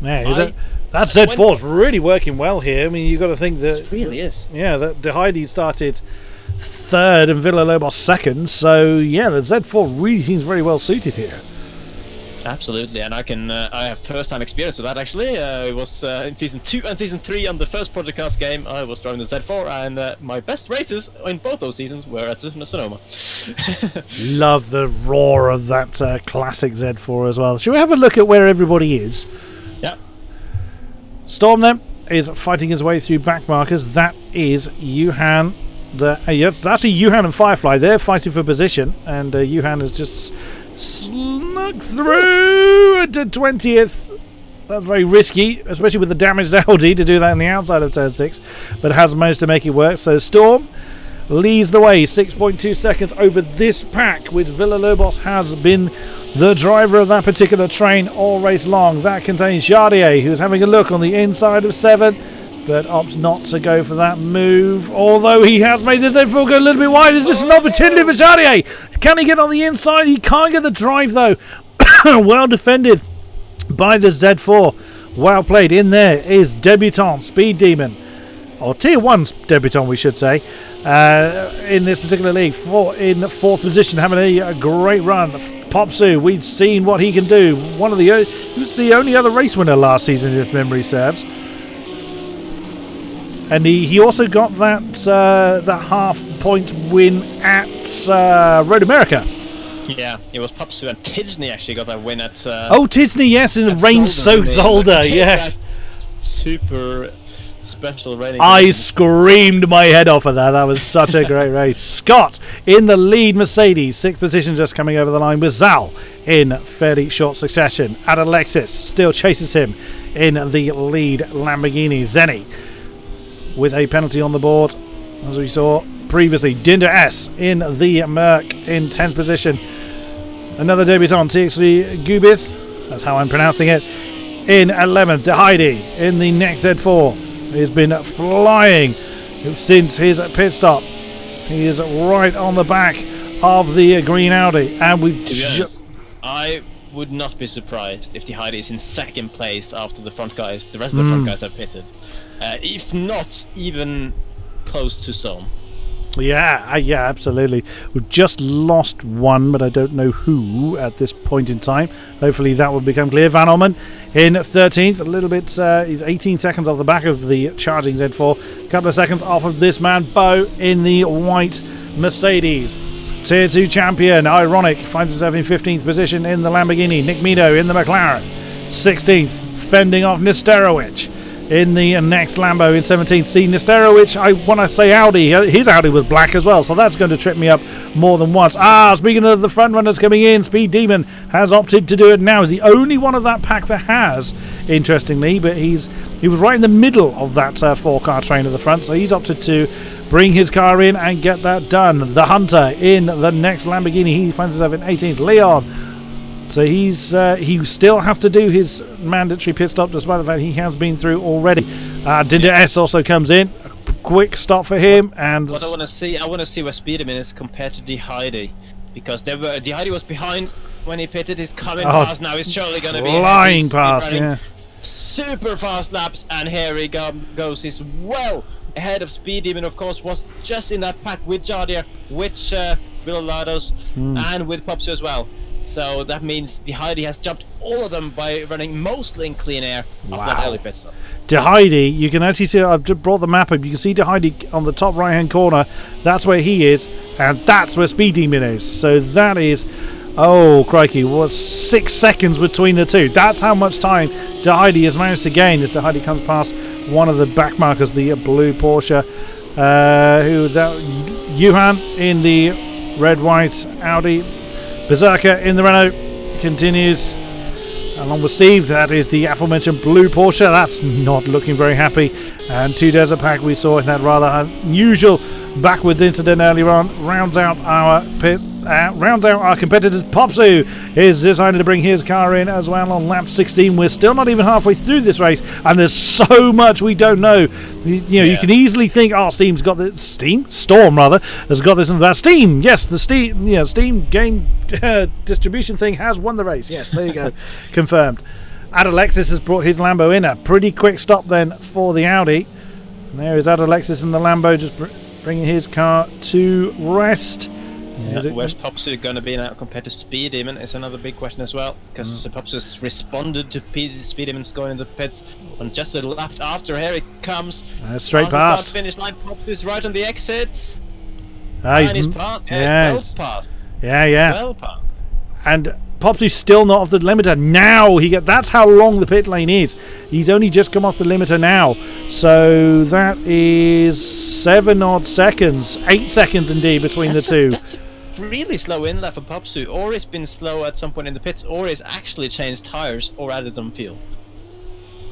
Yeah, that Z4's really working well here. I mean, you've got to think that... It really is. Yeah, the Heidi started third and Villalobos second, so yeah, the Z4 really seems very well suited here. Absolutely, and I have first-hand experience of that, actually. It was in Season 2 and Season 3 on the first podcast game. I was driving the Z4, and my best races in both those seasons were at Sonoma. Love the roar of that classic Z4 as well. Shall we have a look at where everybody is? Yeah. Storm, then, is fighting his way through back markers. That is Yuhan. Yes, it's actually Yuhan and Firefly. They're fighting for position, and Yuhan has just snuck through to 20th. That's very risky, especially with the damaged Audi, to do that on the outside of turn 6, but has managed to make it work. So Storm leads the way, 6.2 seconds over this pack, which Villalobos has been the driver of that particular train all race long. That contains Jardier, who's having a look on the inside of 7, but opts not to go for that move, although he has made this Z4 go a little bit wide. Is this an opportunity for Jardier? Can he get on the inside? He can't get the drive, though. Well defended by the Z4. Well played. In there is Debutant, Speed Demon, or Tier 1 Debutant, we should say, in this particular league, in 4th position, having a great run. Popsu, we've seen what he can do. He was the only other race winner last season, if memory serves. And he also got that half-point win at Road America. Yeah, it was Popsu and Tidsney actually got that win at... Tidsney, yes, in rain-soaked Zolder, yes. Super special raining. I screamed my head off at that. That was such a great race. Scott in the lead Mercedes, 6th position, just coming over the line with Zal in fairly short succession. Alexis still chases him in the lead Lamborghini. Zenny with a penalty on the board, as we saw previously. Dinder S in the Merc in 10th position. Another debutant, TXV Gubis, that's how I'm pronouncing it, in 11th. De Heidi in the next Z4. He's been flying since his pit stop. He is right on the back of the green Audi, and I would not be surprised if De Heidi is in 2nd place after the front guys. The rest of the front guys have pitted, if not even close to some. Yeah, absolutely. We've just lost one, but I don't know who at this point in time. Hopefully that will become clear. Van Orman in 13th, a little bit, he's 18 seconds off the back of the charging Z4. A couple of seconds off of this man, Bo, in the white Mercedes. Tier 2 champion, Ironic, finds himself in 15th position in the Lamborghini. Nick Mido in the McLaren. 16th, fending off Nesterowicz in the next Lambo in 17th. See, Nesterowicz, I want to say Audi. His Audi was black as well, so that's going to trip me up more than once. Speaking of the front runners coming in, Speed Demon has opted to do it now. He's the only one of that pack that has, interestingly, but he was right in the middle of that 4-car train at the front, so he's opted to bring his car in and get that done. The Hunter in the next Lamborghini. He finds himself in 18th. Leon. So he still has to do his mandatory pit stop, despite the fact he has been through already. Dinder S also comes in. A quick stop for him. And what I want to see where Speederman is compared to De Heidi, because De Heidi was behind when he pitted. He's coming past now. He's surely going to be flying past. Yeah, super fast laps, and here he goes. He's well ahead of Speed Demon, of course, was just in that pack with Jardier, with Villalobos, and with Popsu as well. So that means De Heidi has jumped all of them by running mostly in clean air after that early pit stop. De Heidi, you can actually see, I've just brought the map up, you can see De Heidi on the top right hand corner. That's where he is, and that's where Speed Demon is. So that is, oh crikey, what's 6 seconds between the two. That's how much time De Heidi has managed to gain as De Heidi comes past one of the back markers, the blue Porsche. Johan in the red-white Audi. Berserker in the Renault continues along with Steve. That is the aforementioned blue Porsche. That's not looking very happy. And 2 Desert Pack we saw in that rather unusual backwards incident earlier on rounds out our competitors. Popsu is decided to bring his car in as well on lap 16. We're still not even halfway through this race, and there's so much we don't know. You can easily think, Steam's got this. Storm rather has got this and that. Steam, yes, the Steam game distribution thing has won the race. Yes, there you go, confirmed. Alexis has brought his Lambo in. A pretty quick stop then for the Audi. And there is Alexis in the Lambo, just bringing his car to rest. Where's Popsu going to be now compared to Speed Demon is another big question as well, because Popsu's responded to Speed Demon's going in the pits on just a lap after. Here it comes. Straight past. Finish line. Popsu's right on the exit. He's passed. Well passed. Well passed. And Popsu's still not off the limiter. Now that's how long the pit lane is. He's only just come off the limiter now. So that is 7 odd seconds. 8 seconds indeed between the two. That's really slow in lap for Popsu, or he's been slow at some point in the pits, or he's actually changed tires or added some fuel.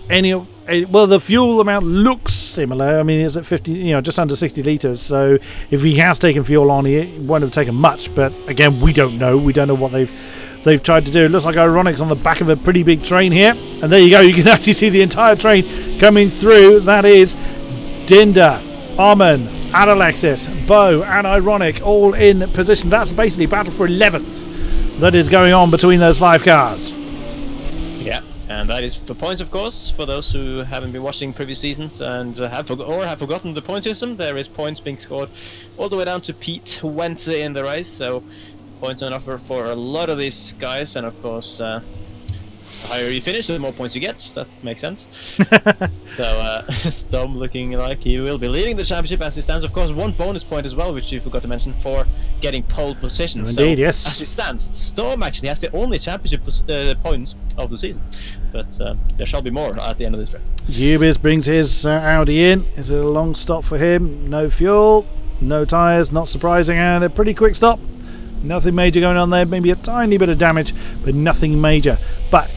well, the fuel amount looks similar. I mean, it's at 50, just under 60 litres. So if he has taken fuel on, he won't have taken much. But again, we don't know. We don't know what they've tried to do. It looks like Ironic's on the back of a pretty big train here. And there you go. You can actually see the entire train coming through. That is Dinder, Armin, and Alexis, Bo, and Ironic all in position. That's basically battle for 11th that is going on between those 5 cars. Yeah. And that is for points, of course, for those who haven't been watching previous seasons and have forgotten the point system. There is points being scored all the way down to P20 in the race, so points on offer for a lot of these guys. And of course, the higher you finish, the more points you get. That makes sense. So Stom looking like he will be leading the championship as it stands. Of course, 1 bonus point as well, which you forgot to mention, for getting pole position. Indeed, so, yes. As it stands, Storm actually has the only championship points of the season. But there shall be more at the end of this race. Ubis brings his Audi in. It's a long stop for him. No fuel, no tyres, not surprising, and a pretty quick stop. Nothing major going on there, maybe a tiny bit of damage, but nothing major. But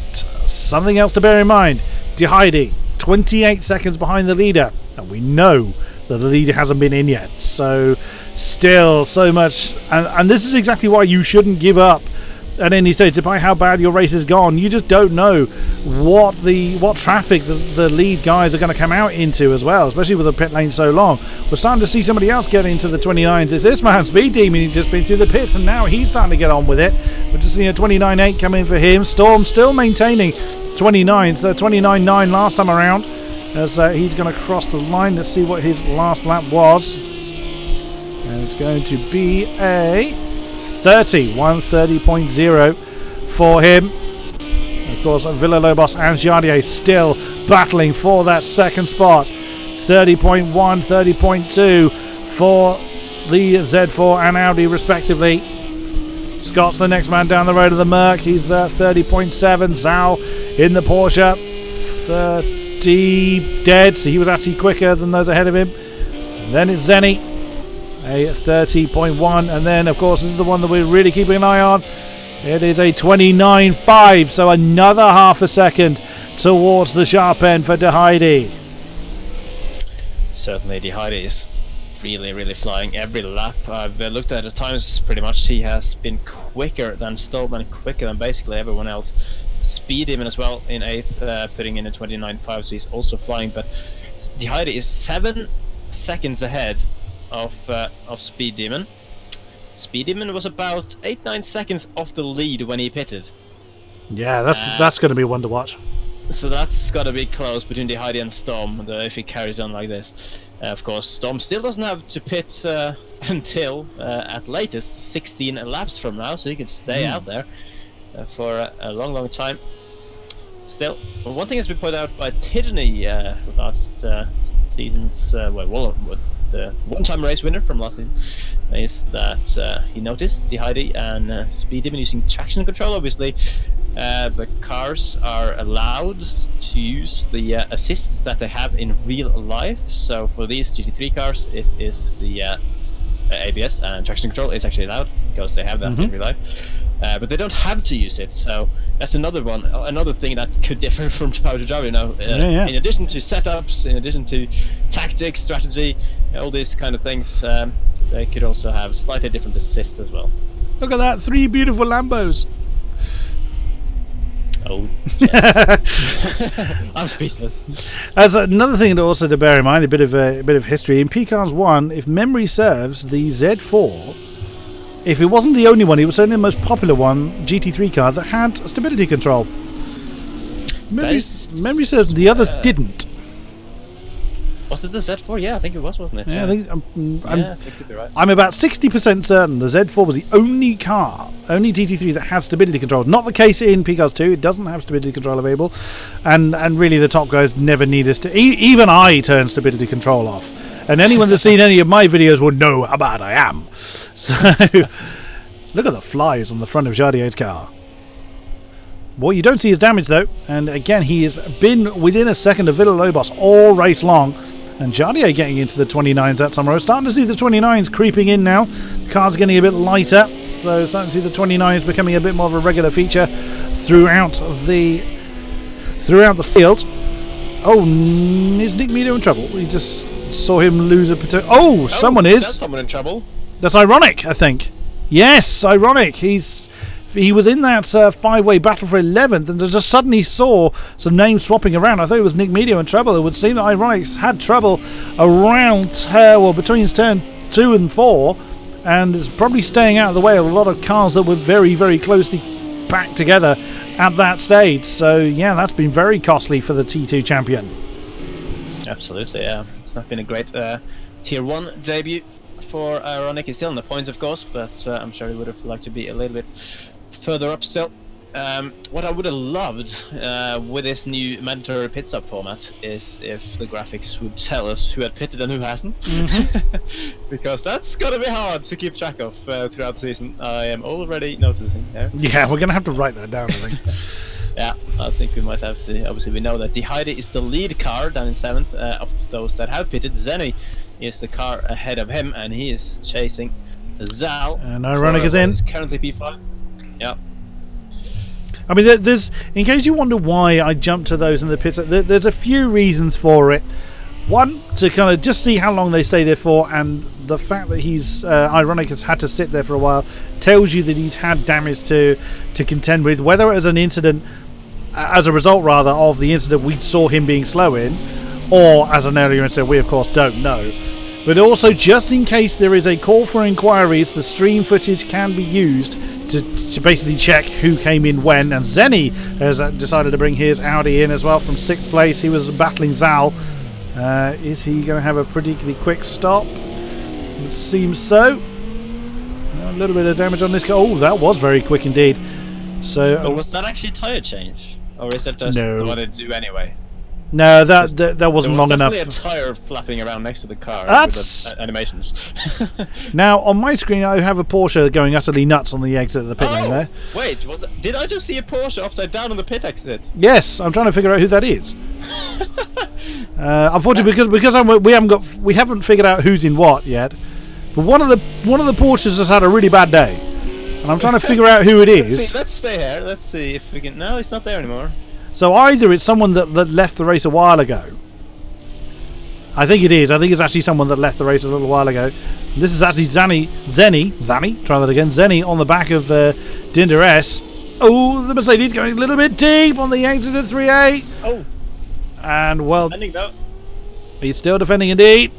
something else to bear in mind, DeHeidi, 28 seconds behind the leader, and we know that the leader hasn't been in yet. So still so much, and this is exactly why you shouldn't give up at any stage, despite how bad your race has gone. You just don't know what traffic the lead guys are going to come out into as well, especially with the pit lane so long. We're starting to see somebody else get into the 29s. It's this man, Speed Demon. He's just been through the pits and now he's starting to get on with it. We're just seeing a 29.8 come in for him. Storm still maintaining 29s, 29.9 last time around, as he's going to cross the line. Let's see what his last lap was. And it's going to be a 130.0 for him. Of course, Villalobos and Jardier still battling for that second spot. 30.1, 30.2 for the Z4 and Audi respectively. Scott's the next man down the road of the Merc. He's 30.7. Zal in the Porsche, 30 dead. So he was actually quicker than those ahead of him. And then it's Zenny, a 30.1, and then of course this is the one that we're really keeping an eye on. It is a 29.5, so another half a second towards the sharp end for DeHeidi. Certainly DeHeidi is really flying every lap. I've looked at the times, pretty much he has been quicker than Storm and quicker than basically everyone else. Speed Demon as well in 8th, putting in a 29.5, so he's also flying, but DeHeidi is 7 seconds ahead of Speed Demon. Speed Demon was about 8-9 seconds off the lead when he pitted. Yeah, that's going to be one to watch. So that's got to be close between DeHeidi and Storm if he carries on like this. Of course, Storm still doesn't have to pit until at latest 16 laps from now, so he can stay out there for a long time. Still, one thing has been pointed out by Tidney last season's the one-time race winner from last season, is that he noticed DeHeidi and Speed Demon using traction control. Obviously, the cars are allowed to use the assists that they have in real life. So for these GT3 cars, it is the ABS, and traction control is actually allowed because they have that in real life. But they don't have to use it, so that's another thing that could differ from driver to driver. In addition to setups, in addition to tactics, strategy, all these kind of things, they could also have slightly different assists as well. Look at that, 3 beautiful Lambos. Oh, yes. I'm speechless. As another thing to bear in mind, a bit of history in PCARS 1. If memory serves, the Z4, if it wasn't the only one, it was certainly the most popular one, GT3 car that had stability control. Memory serves, the others didn't. Was it the Z4? Yeah, I think it was, wasn't it? Yeah, I think could be right. I'm about 60% certain the Z4 was the only GT3 that had stability control. Not the case in PCARS 2. It doesn't have stability control available, and really the top guys never need us to. Even I turn stability control off, and anyone that's seen any of my videos would know how bad I am. So look at the flies on the front of Jardier's car. What you don't see is damage though, and again he has been within a second of Villalobos all race long, and Jardier getting into the 29s at some road. Starting to see the 29s creeping in now. The car's getting a bit lighter, so starting to see the 29s becoming a bit more of a regular feature throughout the field. Oh, is Nick Meadow in trouble? We just saw him lose a potato. Oh, someone is. That's someone in trouble. That's Ironic, I think. Yes, Ironic. He was in that 5-way battle for 11th and just suddenly saw some names swapping around. I thought it was Nick Meadow in trouble. It would seem that Ironic's had trouble around, between his turn 2 and 4, and is probably staying out of the way of a lot of cars that were very, very closely packed together at that stage. So, yeah, that's been very costly for the T2 champion. Absolutely, yeah. It's not been a great Tier 1 debut for Ironic. He's still in the points, of course, but I'm sure he would have liked to be a little bit further up still. What I would have loved with this new mandatory pit stop format is if the graphics would tell us who had pitted and who hasn't. Because that's gonna be hard to keep track of throughout the season. I am already noticing there. Yeah, we're gonna have to write that down, I think. Yeah, I think we might have to. Obviously, we know that the Heidi is the lead car down in 7th. Of those that have pitted, Zenny is the car ahead of him, and he is chasing Zal. And Ironic is in. Currently P5. Yeah. I mean, there's, in case you wonder why I jumped to those in the pits, there's a few reasons for it. One, to kind of just see how long they stay there for, and the fact that he's Ironic has had to sit there for a while tells you that he's had damage to contend with, whether it was an incident, as a result rather of the incident we saw him being slow in, or as an earlier incident we of course don't know. But also, just in case there is a call for inquiries, the stream footage can be used to basically check who came in when. And Zenny has decided to bring his Audi in as well from 6th place. He was battling Zal. Is he going to have a particularly quick stop? It seems so. A little bit of damage on this car. Oh, that was very quick indeed. So, was that actually tyre change? Or is that just what they do anyway? No, that wasn't long enough. There was definitely a tyre flapping around next to the car That's... with the animations. Now, on my screen, I have a Porsche going utterly nuts on the exit of the pit lane there. Wait, did I just see a Porsche upside down on the pit exit? Yes, I'm trying to figure out who that is. Unfortunately, because we haven't figured out who's in what yet. But one of the Porsches has had a really bad day, and I'm trying to figure out who it is. Let's stay here. Let's see if we can. No, it's not there anymore. So either it's someone that left the race a while ago. I think it is. I think it's actually someone that left the race a little while ago. This is actually Zenny. Try that again. Zenny on the back of Dinder S. Oh, the Mercedes going a little bit deep on the exit of 3A. Oh. And well, defending though. He's still defending indeed.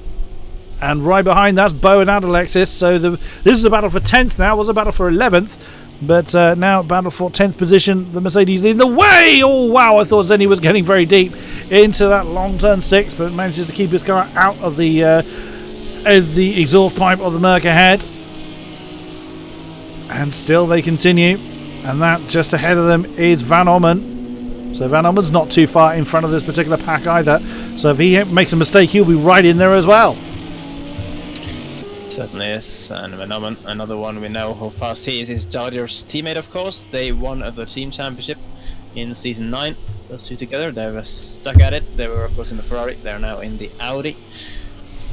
And right behind that's Bo and Alexis. So this is a battle for 10th now. It was a battle for 11th. But now battle for 10th position. The Mercedes in the way. Oh, wow. I thought Zenny was getting very deep into that long turn 6. But manages to keep his car out of the exhaust pipe of the Merc ahead. And still they continue. And that just ahead of them is Van Ommen. So Van Ommen's not too far in front of this particular pack either. So if he makes a mistake, he'll be right in there as well. Certainly is, and Van Ommen, another one we know how fast he is Jardier's teammate, of course. They won the team championship in season 9. Those two together, they were stuck at it. They were of course in the Ferrari, they're now in the Audi.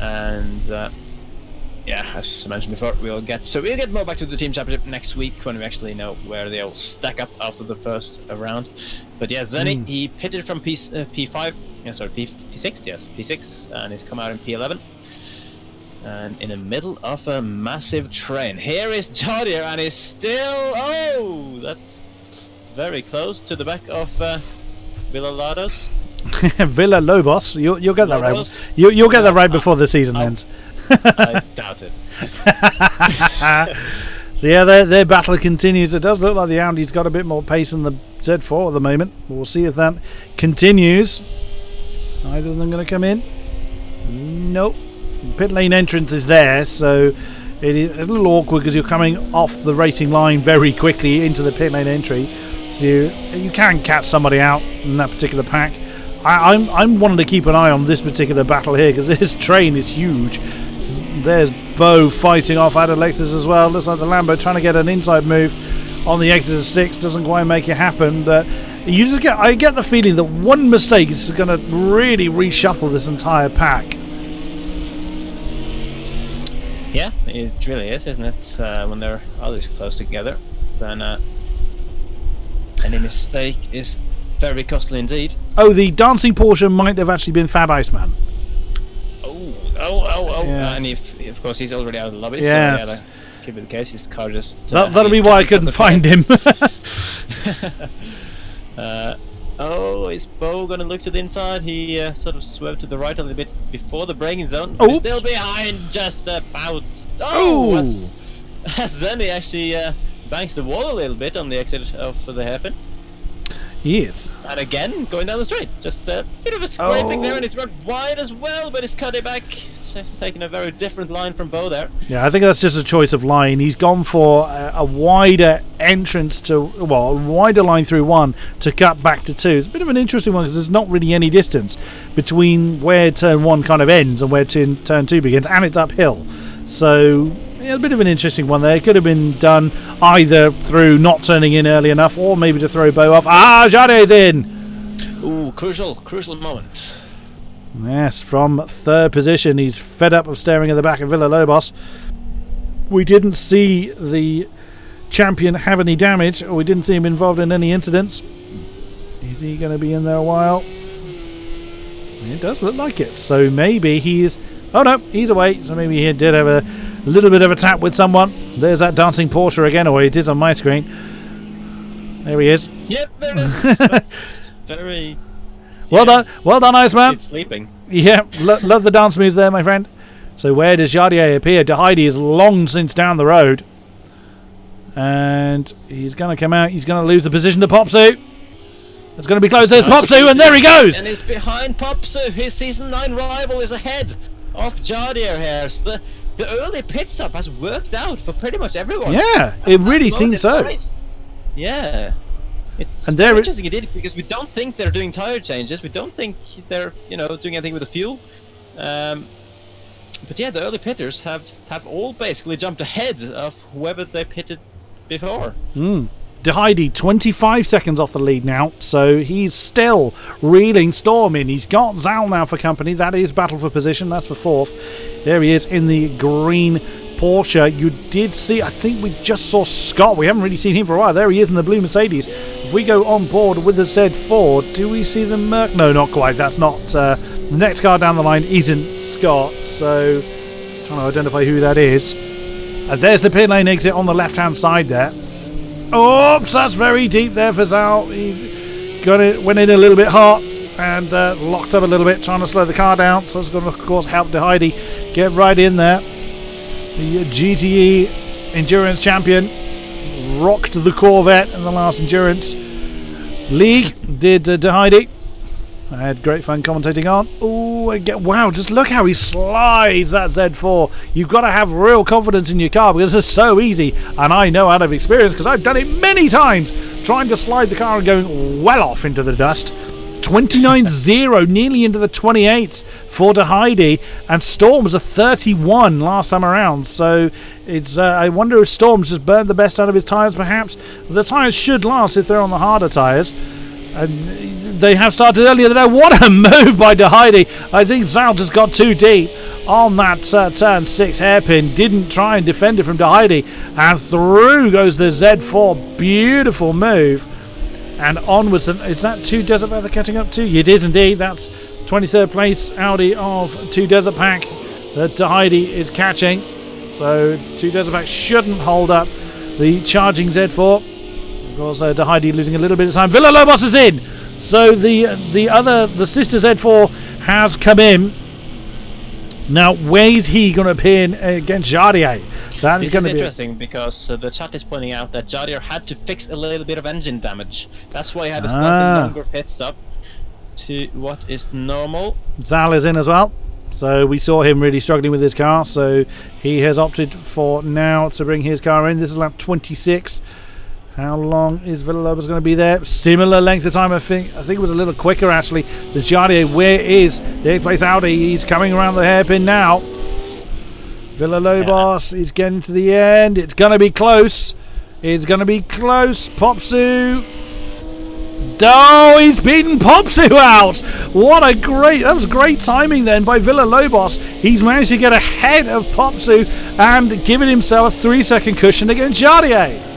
And yeah, as I mentioned before, we'll get more back to the team championship next week when we actually know where they all stack up after the first round. But yeah, Zenny, he pitted from P5, P6, yes, P6, and he's come out in P11. And in the middle of a massive train. Here is Jardier, and he's still... Oh, that's very close to the back of Villa-Lobos. Villa-Lobos? You'll get that right. You'll get that right before the season ends. I doubt it. So yeah, their battle continues. It does look like the Audi's got a bit more pace than the Z4 at the moment. We'll see if that continues. Either of them going to come in? Nope. Pit lane entrance is there, so it is a little awkward because you're coming off the racing line very quickly into the pit lane entry, so you can catch somebody out in that particular pack. I'm wanting to keep an eye on this particular battle here because this train is huge. There's Bo fighting off Alexis as well. Looks like the Lambo trying to get an inside move on the exit of 6 doesn't quite make it happen, but I get the feeling that one mistake is going to really reshuffle this entire pack. Yeah, it really is, isn't it? When they're all this close together, then any mistake is Very costly indeed. Oh, the dancing Porsche might have actually been Fab Iceman. Oh. Yeah. And of course, he's already out of the lobby. Yeah. So, yeah, could be the case. His car just... That'll be why I couldn't find him. Is Bo going to look to the inside? He sort of swerved to the right a little bit before the braking zone. Oh, but he's still behind, just about. Oh! Zenny actually banks the wall a little bit on the exit of the hairpin. Yes. And again, going down the straight. Just a bit of a scraping there, and he's run wide as well, but he's cut it back. He's taking a very different line from Bo there. Yeah, I think that's just a choice of line. He's gone for a wider entrance to, well, a wider line through 1 to cut back to 2. It's a bit of an interesting one because there's not really any distance between where turn 1 kind of ends and where turn 2 begins, and it's uphill. So, yeah, a bit of an interesting one there. It could have been done either through not turning in early enough or maybe to throw Bo off. Jardier's in! Ooh, crucial moment. Yes, from 3rd position. He's fed up of staring at the back of Villalobos. We didn't see the champion have any damage, or we didn't see him involved in any incidents. Is he going to be in there a while? It does look like it. So maybe he's... Oh no, he's away. So maybe he did have a little bit of a tap with someone. There's that dancing Porsche again, or it is on my screen. There he is. Yep, there it is. Very... Well done, Iceman. It's sleeping. Yeah, love the dance moves there, my friend. So where does Jardier appear? Deheide is long since down the road. And he's going to come out. He's going to lose the position to Popsu. It's going to be close. There's Popsu, and there he goes. And he's behind Popsu. His Season 9 rival is ahead of Jardier here. So the early pit stop has worked out for pretty much everyone. Yeah, it really seems so. Nice. Yeah. It's interesting indeed, because we don't think they're doing tire changes. We don't think they're, doing anything with the fuel. But yeah, the early pitters have all basically jumped ahead of whoever they pitted before. Deheide 25 seconds off the lead now, so he's still reeling Storm in. He's got Zal now for company. That is battle for position. That's for 4th. There he is in the green Porsche. You did see, I think we just saw Scott. We haven't really seen him for a while. There he is in the blue Mercedes. If we go on board with the Z4, do we see the Merc? No, not quite. That's not. The next car down the line isn't Scott, so trying to identify who that is. There's the pit lane exit on the left-hand side there. Oops, that's very deep there for Zal. He went in a little bit hot and locked up a little bit, trying to slow the car down. So that's going to, of course, help Deheide get right in there. The GTE Endurance Champion rocked the Corvette in the last Endurance League, did Deheide. I had great fun commentating on. Wow, just look how he slides that Z4. You've got to have real confidence in your car because it's so easy. And I know out of experience because I've done it many times, trying to slide the car and going well off into the dust. 29.0, nearly into the 28s for Deheide, and Storm's a 31 last time around. So it's I wonder if Storm's just burned the best out of his tyres, perhaps. The tyres should last if they're on the harder tyres. And they have started earlier today. What a move by Deheide. I think Zal just got too deep on that turn 6 hairpin. Didn't try and defend it from Deheide. And through goes the Z4. Beautiful move. And onwards. Is that 2 Desert Pack they're catching up to? It is indeed. That's 23rd place Audi of 2 Desert Pack that Deheide is catching. So 2 Desert Pack shouldn't hold up the charging Z4. Of course, Deheide losing a little bit of time. Villalobos is in. So the sister Z4 has come in. Now, where is he going to appear against Jardier? That is going to be interesting because the chat is pointing out that Jardier had to fix a little bit of engine damage. That's why he had a slightly longer pit stop to what is normal. Zal is in as well. So we saw him really struggling with his car. So he has opted for now to bring his car in. This is lap 26. How long is Villalobos going to be there? Similar length of time, I think. It was a little quicker, actually. The Jardier, where is the 8th place Audi? He's coming around the hairpin now. Villalobos is getting to the end. It's going to be close. It's going to be close. Popsu. Oh, he's beaten Popsu out. That was great timing then by Villalobos. He's managed to get ahead of Popsu and given himself a 3-second cushion against Jardier.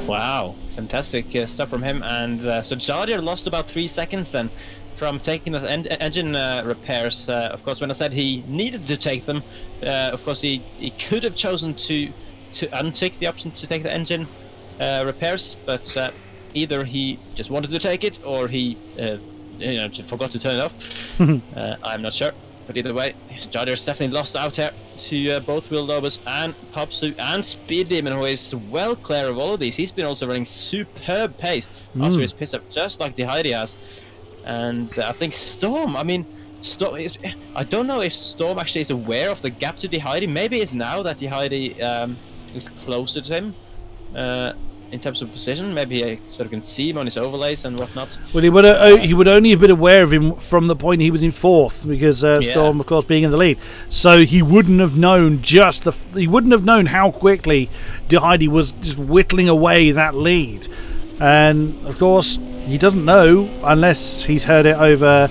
Wow, fantastic stuff from him. And so Jardier lost about 3 seconds then from taking the engine repairs. Of course, when I said he needed to take them, of course he could have chosen to untick the option to take the engine repairs, but either he just wanted to take it or he just forgot to turn it off. I'm not sure. But either way, Jardier's definitely lost out here to both Villalobos and Popsu and Speed Demon, who is well clear of all of these. He's been also running superb pace after his piss up, just like the Heidi has. And I think Storm, Storm is, I don't know if Storm actually is aware of the gap to the Heidi. Maybe it's now that the Heidi is closer to him in terms of position. Maybe I sort of can see him on his overlays and whatnot. Well, he would only have been aware of him from the point he was in fourth, because Storm, of course, being in the lead. So he wouldn't have known how quickly De Heidi was just whittling away that lead. And of course, he doesn't know unless he's heard it over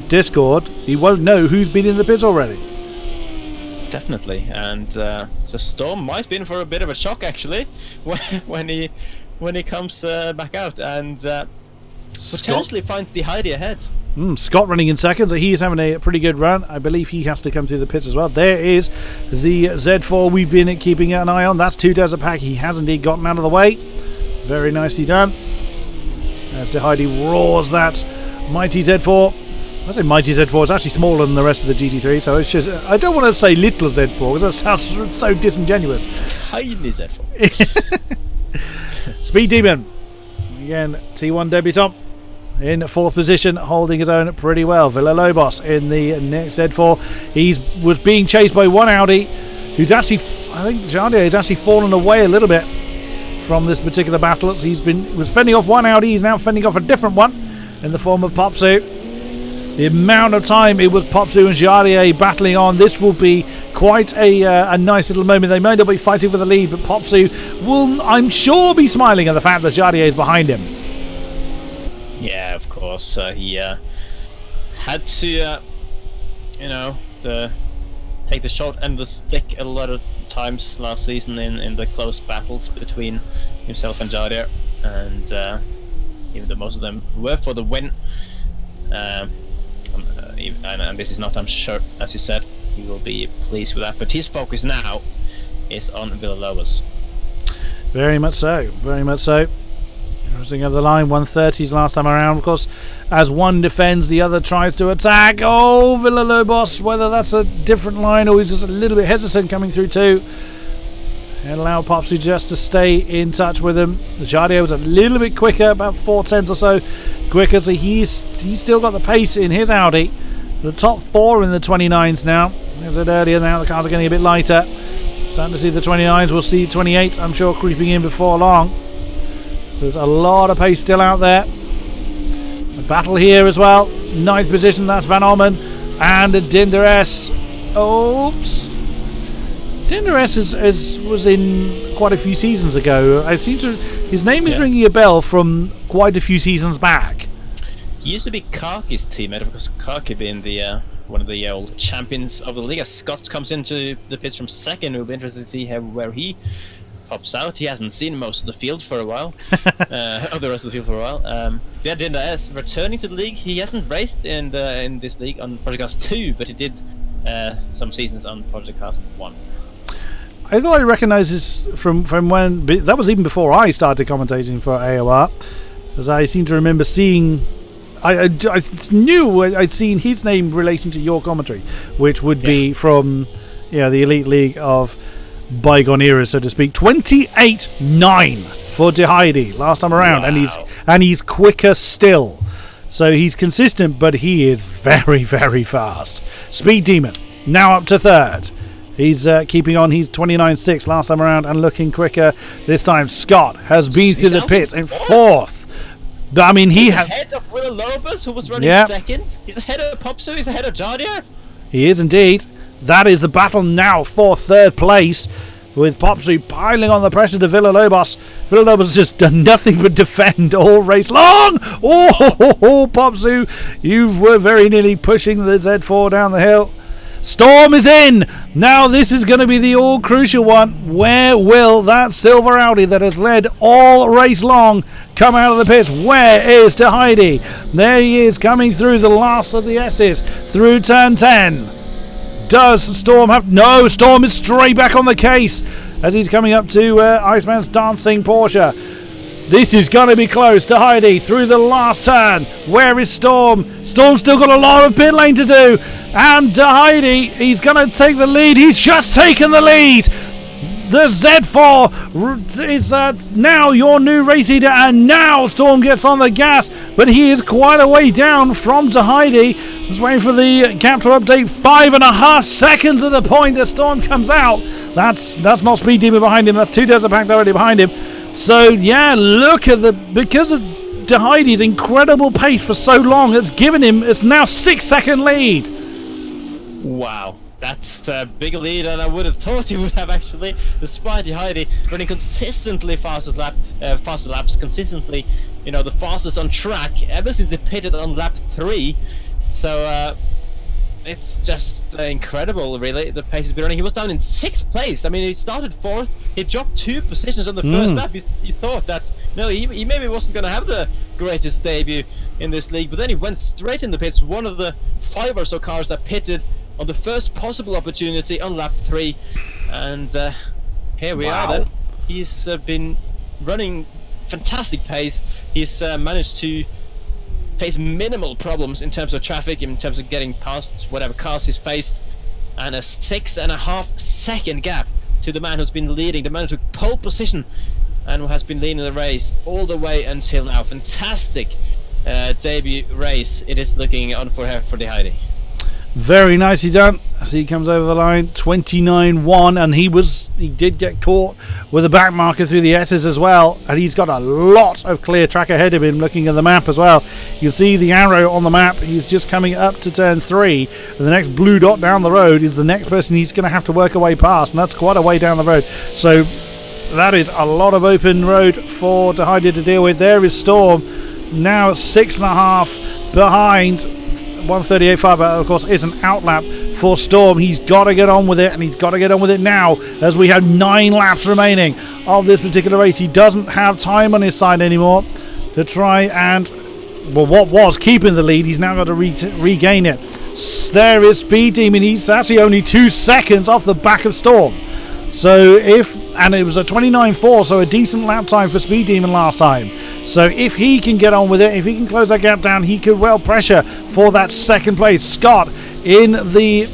Discord. He won't know who's been in the pits already. Definitely, and so Storm might be in for a bit of a shock actually when he comes back out and potentially finds the Heidi ahead. Scott running in second, so he is having a pretty good run. I believe he has to come through the pits as well. There is the Z4 we've been keeping an eye on. That's 2 Desert Pack. He has indeed gotten out of the way. Very nicely done. As the Heidi roars that mighty Z4. I say mighty Z4, it's actually smaller than the rest of the GT3, so it should, I don't want to say little Z4 because that sounds so disingenuous. Tiny Z4. Speed Demon, again, T1 debutant in fourth position, holding his own pretty well. Villalobos in the next Z4. He was being chased by one Audi, who's actually, I think Jardier has actually fallen away a little bit from this particular battle. Was fending off one Audi, he's now fending off a different one in the form of Popsu. The amount of time it was Popsu and Jardier battling on, this will be quite a nice little moment. They may not be fighting for the lead, but Popsu will, I'm sure, be smiling at the fact that Jardier is behind him. Yeah, of course. He had to, take the short end of the stick a lot of times last season in the close battles between himself and Jardier, and even though most of them were for the win. And this is not, I'm sure, as you said, he will be pleased with that. But his focus now is on Villalobos. Very much so, very much so. Crossing over the line, 130s last time around. Of course, as one defends, the other tries to attack. Oh, Villalobos, whether that's a different line or he's just a little bit hesitant coming through too. And allow Popsu just to stay in touch with him. Jardier was a little bit quicker, about 4/10 or so quicker, so he's still got the pace in his Audi. The top 4 in the 29s now. As I said earlier, now the cars are getting a bit lighter. Starting to see the 29s, we'll see 28, I'm sure, creeping in before long. So there's a lot of pace still out there. A battle here as well. 9th position, that's Van Ommen and Dinderes. Oops. Dinderes was in quite a few seasons ago. His name is ringing a bell from quite a few seasons back. He used to be Karki's teammate, of course. Karki being the one of the old champions of the league. As Scott comes into the pits from second, we'll be interested to see where he pops out. He hasn't seen most of the field for a while, of the rest of the field for a while. Yeah, Dinderes returning to the league. He hasn't raced in this league on Project Cars 2, but he did some seasons on Project Cars 1. I thought I recognised this from when, that was even before I started commentating for AOR, as I seem to remember seeing, I knew I'd seen his name in relation to your commentary, which would be from the Elite League of bygone eras, so to speak. 28.9 for De Heidi last time around. Wow. and he's quicker still, so he's consistent, but he is very, very fast. Speed Demon now up to 3rd. He's keeping on. He's 29.6 last time around and looking quicker this time. Scott has been through the pits in 4th. I mean, he's ahead of Villalobos, who was running 2nd. He's ahead of Popsu. He's ahead of Jardier. He is indeed. That is the battle now for 3rd place, with Popsu piling on the pressure to Villalobos. Villalobos has just done nothing but defend all race long. Oh, Popsu, you were very nearly pushing the Z4 down the hill. Storm is in. Now this is going to be the all crucial one. Where will that silver Audi that has led all race long come out of the pits? Where is Tahidi? There he is, coming through the last of the S's through turn 10. Does Storm have... No, Storm is straight back on the case as he's coming up to Iceman's Dancing Porsche. This is going to be close. Tahidi through the last turn. Where is Storm? Storm's still got a lot of pit lane to do. And Tahidi, he's going to take the lead. He's just taken the lead. The Z4 is now your new race leader, and now Storm gets on the gas, but he is quite a way down from Tahidi. Just waiting for the gap to update. 5.5 seconds at the point that Storm comes out. That's not Speed Demon behind him. That's 2 Desert Pack already behind him. So yeah, look at because of Tahidi's incredible pace for so long, it's given him it's now 6-second lead. Wow. That's a bigger lead than I would have thought he would have, actually. Despite Heidi running consistently faster laps, consistently, the fastest on track ever since he pitted on lap 3. So it's just incredible, really, the pace he's been running. He was down in 6th place. I mean, he started 4th. He dropped 2 positions on the first lap. You thought that he maybe wasn't going to have the greatest debut in this league, but then he went straight in the pits. One of the 5 or so cars that pitted on the first possible opportunity on lap 3, and here we are then. He's been running fantastic pace. He's managed to face minimal problems in terms of traffic, in terms of getting past whatever cars he's faced, and a 6.5 second gap to the man who's been leading, the man who took pole position and who has been leading the race all the way until now. Fantastic debut race it is looking on for the Heidi. Very nicely done. As he comes over the line, 29.1, and he did get caught with a back marker through the S's as well, and he's got a lot of clear track ahead of him. Looking at the map as well, you see the arrow on the map. He's just coming up to turn 3, and the next blue dot down the road is the next person he's going to have to work a way past, and that's quite a way down the road. So that is a lot of open road for Tahidi to deal with. There is Storm, now 6.5 behind. 138.5, but of course is an outlap for Storm. He's got to get on with it, and he's got to get on with it now, as we have 9 laps remaining of this particular race. He doesn't have time on his side anymore to try and, well, what was keeping the lead, he's now got to regain it. There is Speed Demon. He's actually only 2 seconds off the back of Storm. So and it was a 29.4, so a decent lap time for Speed Demon last time. So if he can get on with it, if he can close that gap down, he could well pressure for that second place. Scott in the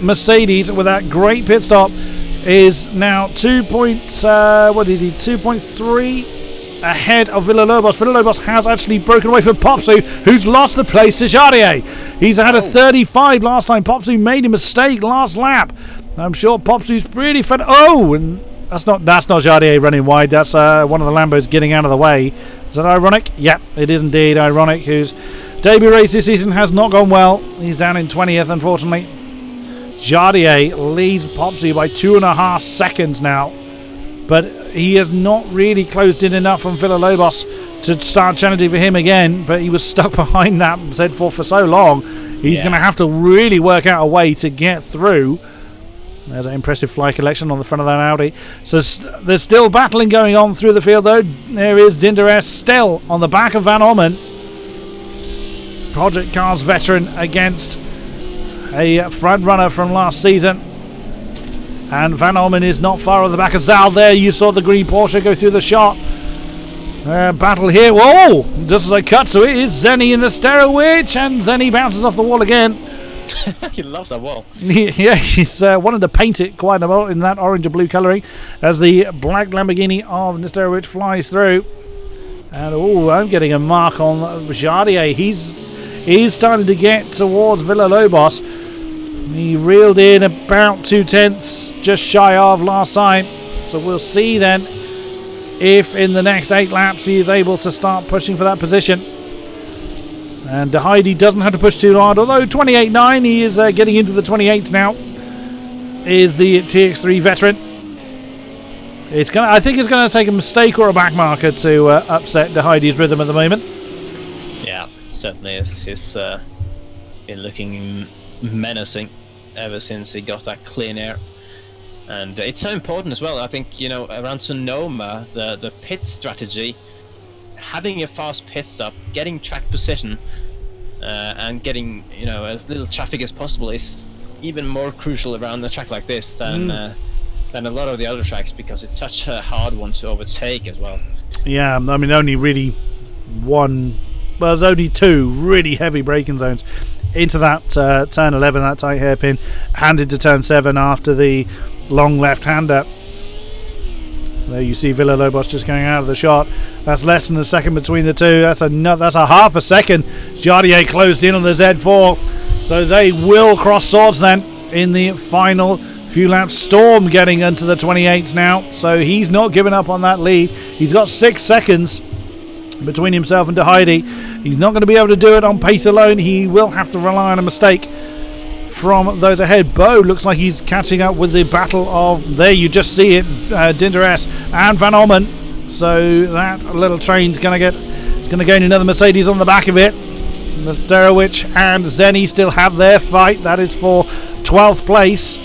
Mercedes with that great pit stop is now 2.3 ahead of Villalobos. Villalobos has actually broken away from Popsu, who's lost the place to Jardier. He's had a 35 last time. Popsu made a mistake last lap. I'm sure Popsu's pretty fed. Oh, and that's not Jardier running wide. That's one of the Lambos getting out of the way. Is that ironic? Yep, it is indeed ironic. Whose debut race this season has not gone well. He's down in 20th, unfortunately. Jardier leads Popsu by 2.5 seconds now, but he has not really closed in enough from Villalobos to start challenging for him again. But he was stuck behind that Z4 for so long. He's going to have to really work out a way to get through. There's an impressive fly collection on the front of that Audi. So there's still battling going on through the field, though. There is Dinderes still on the back of Van Orman. Project Cars veteran against a front runner from last season. And Van Orman is not far on the back of Zal there. You saw the green Porsche go through the shot. Battle here. Whoa! Just as I cut to it is Zenny in the Sterowitch, and Zenny bounces off the wall again. He loves that wall. Yeah, he's wanted to paint it quite a lot in that orange and blue colouring as the black Lamborghini of Nesterowicz flies through. And I'm getting a mark on Jardier. He's starting to get towards Villalobos. He reeled in about 0.2, just shy of last time. So we'll see then if in the next 8 laps he is able to start pushing for that position. And Heidi doesn't have to push too hard, although 28.9, he is getting into the 28s now, is the TX3 veteran. I think it's going to take a mistake or a back marker to upset Heidi's rhythm at the moment. Yeah, certainly is. He's been looking menacing ever since he got that clean air. And it's so important as well. I think, you know, around Sonoma, the pit strategy, having a fast pit stop, getting track position, and getting, you know, as little traffic as possible is even more crucial around a track like this than a lot of the other tracks, because it's such a hard one to overtake as well. Yeah, I mean, only really there's only 2 really heavy braking zones into that turn 11, that tight hairpin, and into turn 7 after the long left-hander. There you see Villalobos just going out of the shot. That's less than a second between the two. That's a half a second. Jardier closed in on the Z4, so they will cross swords then in the final few laps. Storm getting into the 28s now, so he's not giving up on that lead. He's got 6 seconds between himself and De Heidi. He's not going to be able to do it on pace alone. He will have to rely on a mistake from those ahead. Bo looks like he's catching up with the battle of, there you just see it, Dinteres and Van Ommen. So that little train's going to gain another Mercedes on the back of it. Nesterowicz and Zenny still have their fight. That is for 12th place,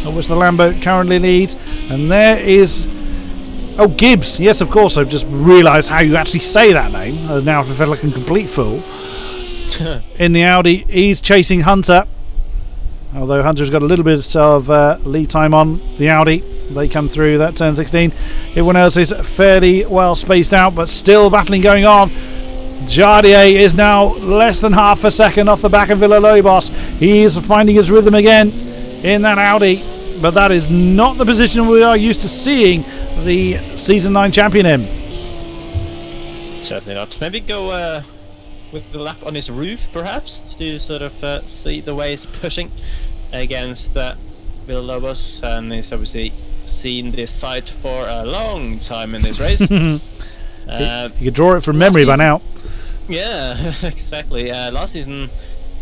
of which the Lambo currently leads. And there is Gibbs. Yes, of course, I've just realised how you actually say that name. Now I feel like a complete fool. In the Audi, he's chasing Hunter. Although Hunter's got a little bit of lead time on the Audi. They come through that turn 16. Everyone else is fairly well spaced out, but still battling going on. Jardier is now less than half a second off the back of Villalobos. He is finding his rhythm again in that Audi, but that is not the position we are used to seeing the Season 9 champion in. Certainly not. Maybe go with the lap on his roof, perhaps, to sort of see the way he's pushing against Villalobos, and he's obviously seen this site for a long time in this race. You could draw it from memory by now. Yeah, exactly. Last season,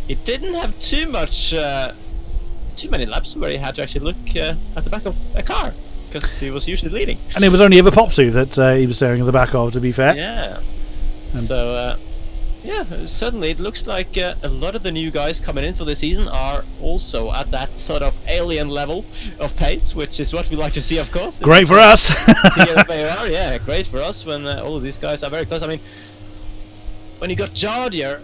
it didn't have too many laps where he had to actually look at the back of a car, because he was usually leading. And it was only ever Popsu that he was staring at the back of, to be fair. Yeah. So, yeah, certainly it looks like a lot of the new guys coming in for the season are also at that sort of alien level of pace, which is what we like to see, of course. Great for us. Yeah, great for us when all of these guys are very close. I mean, when you got Jardier,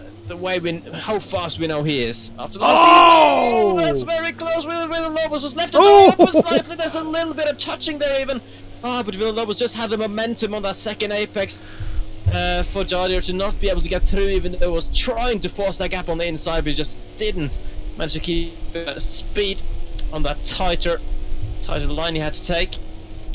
how fast we know he is after last season. That's very close. Villalobos was left open slightly. There's a little bit of touching there even. But Villalobos just had the momentum on that second apex. For Jardier to not be able to get through, even though he was trying to force that gap on the inside, but he just didn't manage to keep speed on that tighter line he had to take.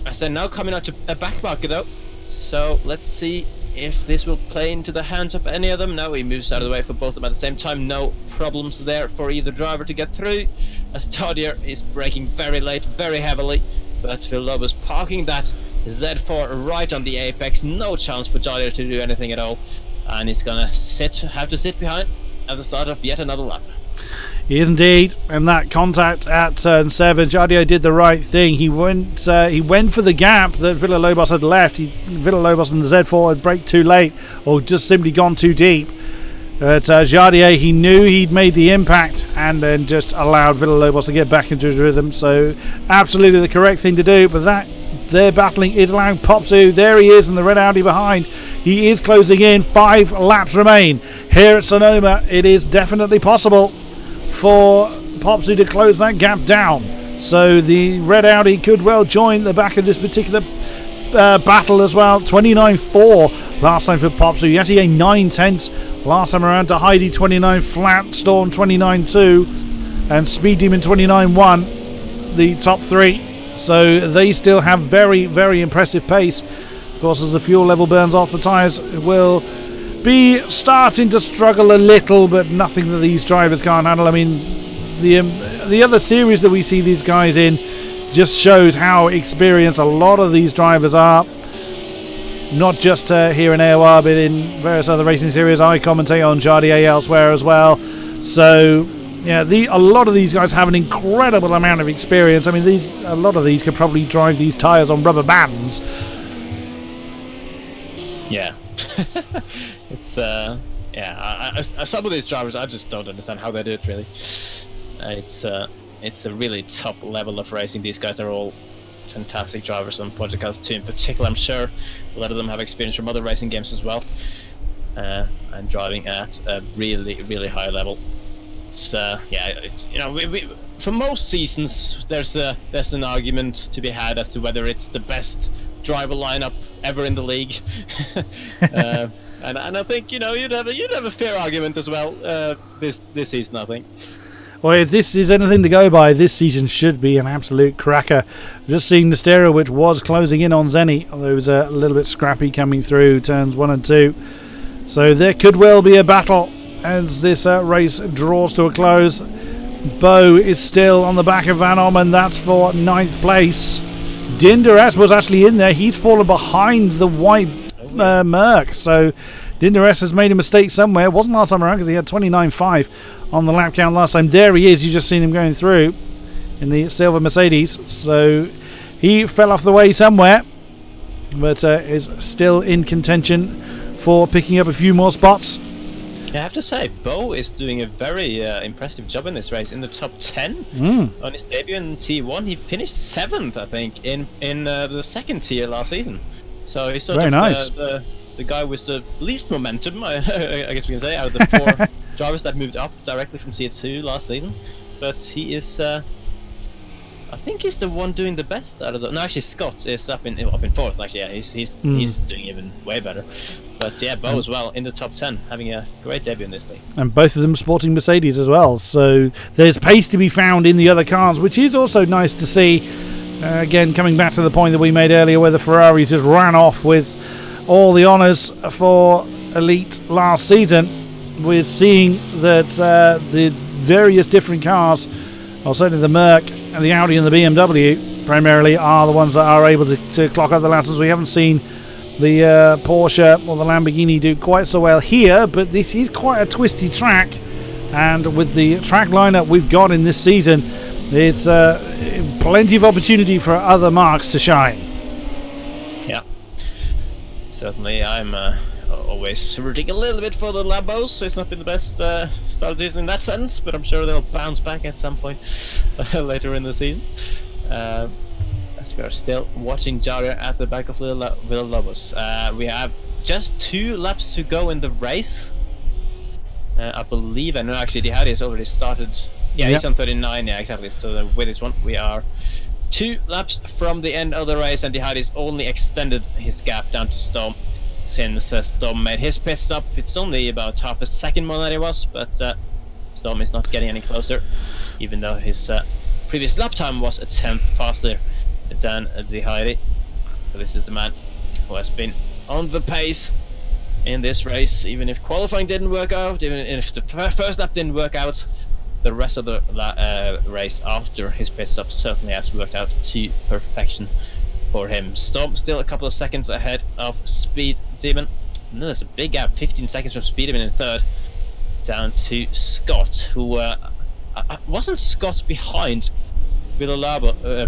As they're now coming out to a back marker though, so let's see if this will play into the hands of any of them. Now he moves out of the way for both of them at the same time. No problems there for either driver to get through, as Jardier is braking very late, very heavily, but Villalobos parking that Z4 right on the apex. No chance for Jardier to do anything at all, and he's gonna have to sit behind at the start of yet another lap. He is indeed, and that contact at turn 7, Jardier did the right thing. He went for the gap that Villalobos had left. Villalobos and the Z4 had braked too late, or just simply gone too deep. But Jardier, he knew he'd made the impact and then just allowed Villalobos to get back into his rhythm. So absolutely the correct thing to do, but that their battling is allowing Popsu. There he is in the red Audi behind. He is closing in. 5 laps remain here at Sonoma. It is definitely possible for Popsu to close that gap down. So the red Audi could well join the back of this particular battle as well. 29.4 last time for Popsu. Yeti a 9/10 last time around. To Heidi 29 flat. Storm 29.2 and Speed Demon 29.1. The top 3. So they still have very, very impressive pace. Of course, as the fuel level burns off, the tyres will be starting to struggle a little, but nothing that these drivers can't handle. I mean, the other series that we see these guys in just shows how experienced a lot of these drivers are. Not just here in AOR, but in various other racing series. I commentate on Jardier elsewhere as well. So yeah, a lot of these guys have an incredible amount of experience. I mean, a lot of these could probably drive these tyres on rubber bands. Yeah. It's some of these drivers I just don't understand how they do it really. It's it's a really top level of racing. These guys are all fantastic drivers on Podcast 2 in particular. I'm sure a lot of them have experience from other racing games as well, and driving at a really, really high level. It's for most seasons there's an argument to be had as to whether it's the best driver lineup ever in the league. And I think you'd have a fair argument as well this season, I think. Well, if this is anything to go by, this season should be an absolute cracker. Just seeing the stereo, which was closing in on Zenny, although it was a little bit scrappy coming through turns 1 and 2. So there could well be a battle as this race draws to a close. Bo is still on the back of Van Om, and that's for 9th place. Dinderes was actually in there. He'd fallen behind the white Merc, so Dinderes has made a mistake somewhere. It wasn't last time around because he had 29.5 on the lap count last time. There he is. You just seen him going through in the silver Mercedes. So he fell off the way somewhere, but is still in contention for picking up a few more spots. I have to say, Bo is doing a very impressive job in this race. In the top 10 on his debut in T1, he finished 7th, I think, in the second tier last season. So he's sort very of nice. The guy with the least momentum, I guess we can say, out of the 4 drivers that moved up directly from Tier 2 last season. But he is, I think he's the one doing the best out of the. No, actually, Scott is up in 4th. Actually, yeah, he's doing even way better. But yeah, Bo as well in the top 10, having a great debut in this league. And both of them sporting Mercedes as well. So there's pace to be found in the other cars, which is also nice to see. Again, coming back to the point that we made earlier, where the Ferraris just ran off with all the honours for Elite last season. We're seeing that the various different cars, or certainly the Merc and the Audi and the BMW, primarily are the ones that are able to clock up the laps. We haven't seen the Porsche or the Lamborghini do quite so well here, but this is quite a twisty track, and with the track lineup we've got in this season, it's plenty of opportunity for other marks to shine. Yeah, certainly. I'm always rooting a little bit for the Lambos. It's not been the best start of the season in that sense, but I'm sure they'll bounce back at some point later in the season. We are still watching Jaria at the back of Villalobos. We have just 2 laps to go in the race, I believe. I know actually the Audi has already started. Yeah, he's on 39. Yeah, exactly. So with this one, we are 2 laps from the end of the race, and the Hardy's only extended his gap down to Storm since Storm made his pit stop. It's only about half a second more than it was, but Storm is not getting any closer, even though his previous lap time was a 10th faster than the Hardy. So this is the man who has been on the pace in this race. Even if qualifying didn't work out, even if the first lap didn't work out, the rest of the race after his pit stop certainly has worked out to perfection for him. Storm still a couple of seconds ahead of Speed Demon. No, there's a big gap, 15 seconds from Speed Demon in 3rd, down to Scott, who wasn't Scott behind Villalobos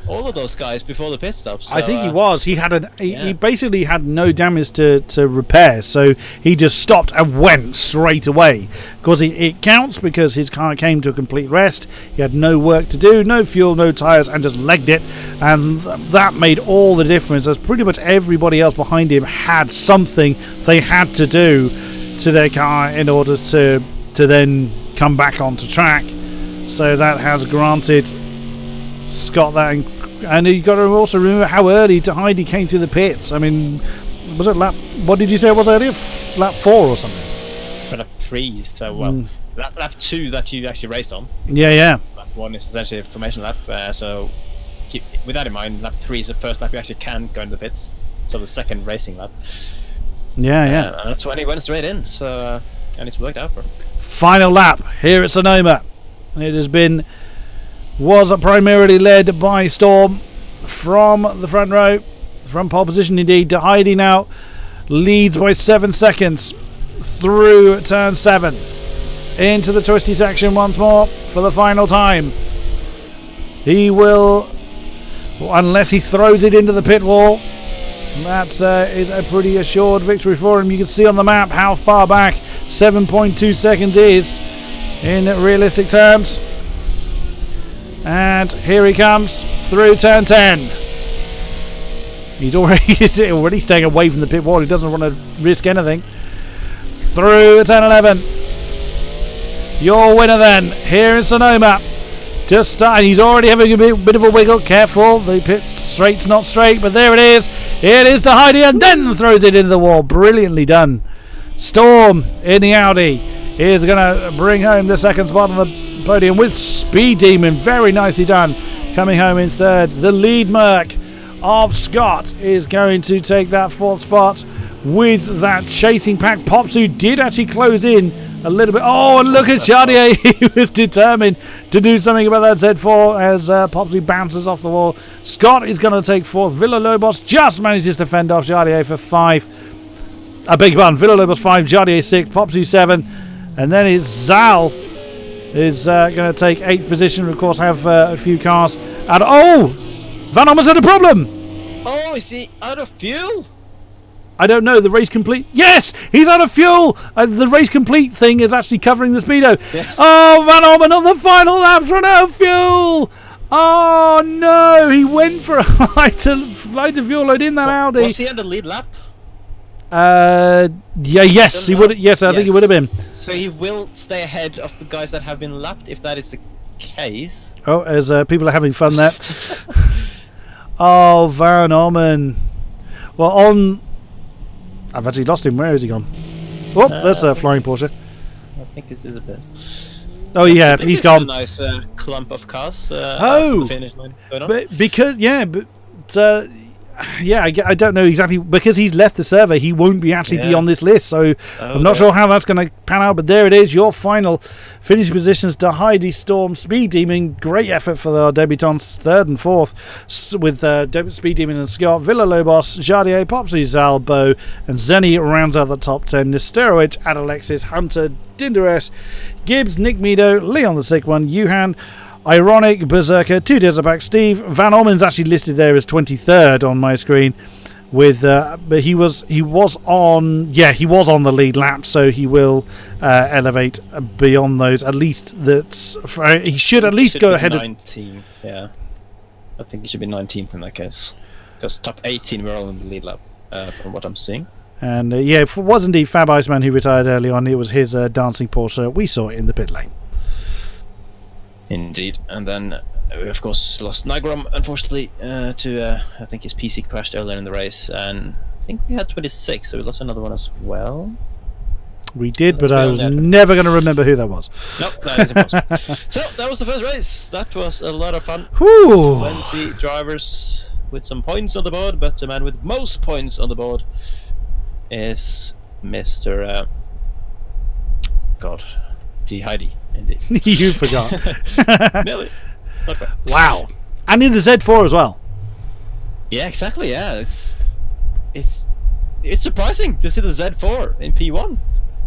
all of those guys before the pit stops. So, I think he was. He had he basically had no damage to repair, so he just stopped and went straight away. Because it counts because his car came to a complete rest. He had no work to do, no fuel, no tyres, and just legged it. And that made all the difference, as pretty much everybody else behind him had something they had to do to their car in order to then come back onto track. So that has granted Scott that, and you've got to also remember how early Heidi came through the pits. I mean, was it what did you say it was earlier? Lap 4 or something? Lap 3, so lap 2 that you actually raced on. Yeah. Lap 1 is essentially a formation lap, so with that in mind, lap 3 is the first lap you actually can go into the pits, so the second racing lap. Yeah. And that's when he went straight in, so and it's worked out for him. Final lap here at Sonoma. It was primarily led by Storm from the front row, from pole position indeed. To Heidi now leads by 7 seconds through turn 7 into the twisty section once more for the final time. He will, unless he throws it into the pit wall, That is a pretty assured victory for him. You can see on the map how far back 7.2 seconds is in realistic terms. And here he comes through turn 10. He's already staying away from the pit wall. He doesn't want to risk anything. Through turn 11. Your winner then, here in Sonoma. Just starting. He's already having a bit of a wiggle. Careful, the pit straight's not straight, but there it is. It is to Heidi and then throws it into the wall. Brilliantly done. Storm in the Audi is going to bring home the second spot on the podium with Speed Demon. Very nicely done. Coming home in third. The lead Merc of Scott is going to take that fourth spot with that chasing pack. Popsu did actually close in a little bit. Oh, and look at Chardier. He was determined to do something about that Z4 as Popsu bounces off the wall. Scott is going to take fourth. Villalobos just manages to fend off Chardier for 5. I beg your pardon. Villalobos 5, Chardier 6, Popsu 7. And then it's Zal is going to take 8th position. Of course, have a few cars. And oh! Van Ommer's had a problem! Oh, is he out of fuel? I don't know. The race complete. Yes, he's out of fuel. The race complete thing is actually covering the speedo. Yeah. Oh, Van Ommen on the final lap's run out of fuel. Oh no, he went for a lighter fuel load in that Audi. Was he on the lead lap? Yes, he would. Yes, I think he would have been. So he will stay ahead of the guys that have been lapped, if that is the case. Oh, as people are having fun there. Oh, Van Ommen. Well, on. I've actually lost him. Where has he gone? Oh, that's a flying Porsche. I think it is a bit. Oh yeah, he's gone. A nice clump of cars. Oh, finish line. But because I don't know exactly, because he's left the server. He won't be be on this list, so I'm not sure how that's going to pan out. But there it is, your final finish positions: to Heidi, Storm, Speed Demon. Great effort for our debutants, 3rd and 4th, with Speed Demon and Scott. Villalobos, Jardier, Popsy, Zalbo, and Zenny rounds out the top 10. Nesteroid, Adalexis, Hunter, Dinderes, Gibbs, Nick Meadow, Leon the Sick One, Yuhan, Ironic, Berserker, 2 Desertback, Steve. Van Ommen's actually listed there as 23rd on my screen, with but he was on the lead lap, so he will elevate beyond those. At least he should at least go ahead 19th, yeah. I think he should be 19th in that case, because top 18 were all in the lead lap, from what I'm seeing. And it was indeed Fab Iceman who retired early on. It was his dancing Porsche. We saw it in the pit lane. Indeed, and then we of course lost Nigrom, unfortunately, to I think his PC crashed earlier in the race, and I think we had 26, so we lost another one as well. We did, but I was never going to remember who that was. Nope, that is impossible. So that was the first race. That was a lot of fun. Whew. 20 drivers with some points on the board, but the man with most points on the board is Mr. D. Heidi. Indeed. You forgot. Nearly. Not bad. Wow. And in the Z4 as well. Yeah, exactly. Yeah, it's surprising to see the Z4 in P1.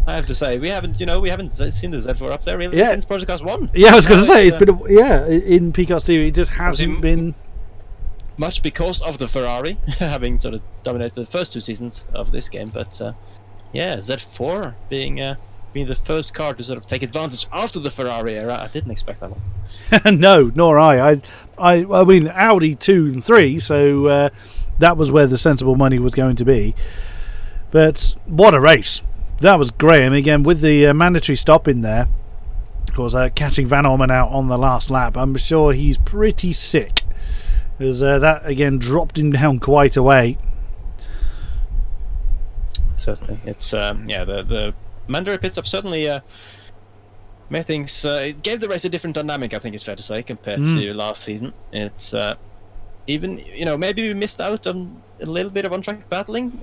I have to say, we haven't seen the Z4 up there really since Project Cars 1. Yeah, I was going to say it's been in PCAS 2. It just hasn't been much because of the Ferrari having sort of dominated the first 2 seasons of this game, but Z4 being the first car to sort of take advantage after the Ferrari era. I didn't expect that one. No, nor I. I mean, Audi 2 and 3, so that was where the sensible money was going to be. But what a race. That was Graham, again, with the mandatory stop in there. Of course, catching Van Ommen out on the last lap. I'm sure he's pretty sick, because that, again, dropped him down quite a way. Certainly. It's, the mandatory pit stop certainly made things. It gave the race a different dynamic, I think it's fair to say, compared to last season. It's even, maybe we missed out on a little bit of on-track battling.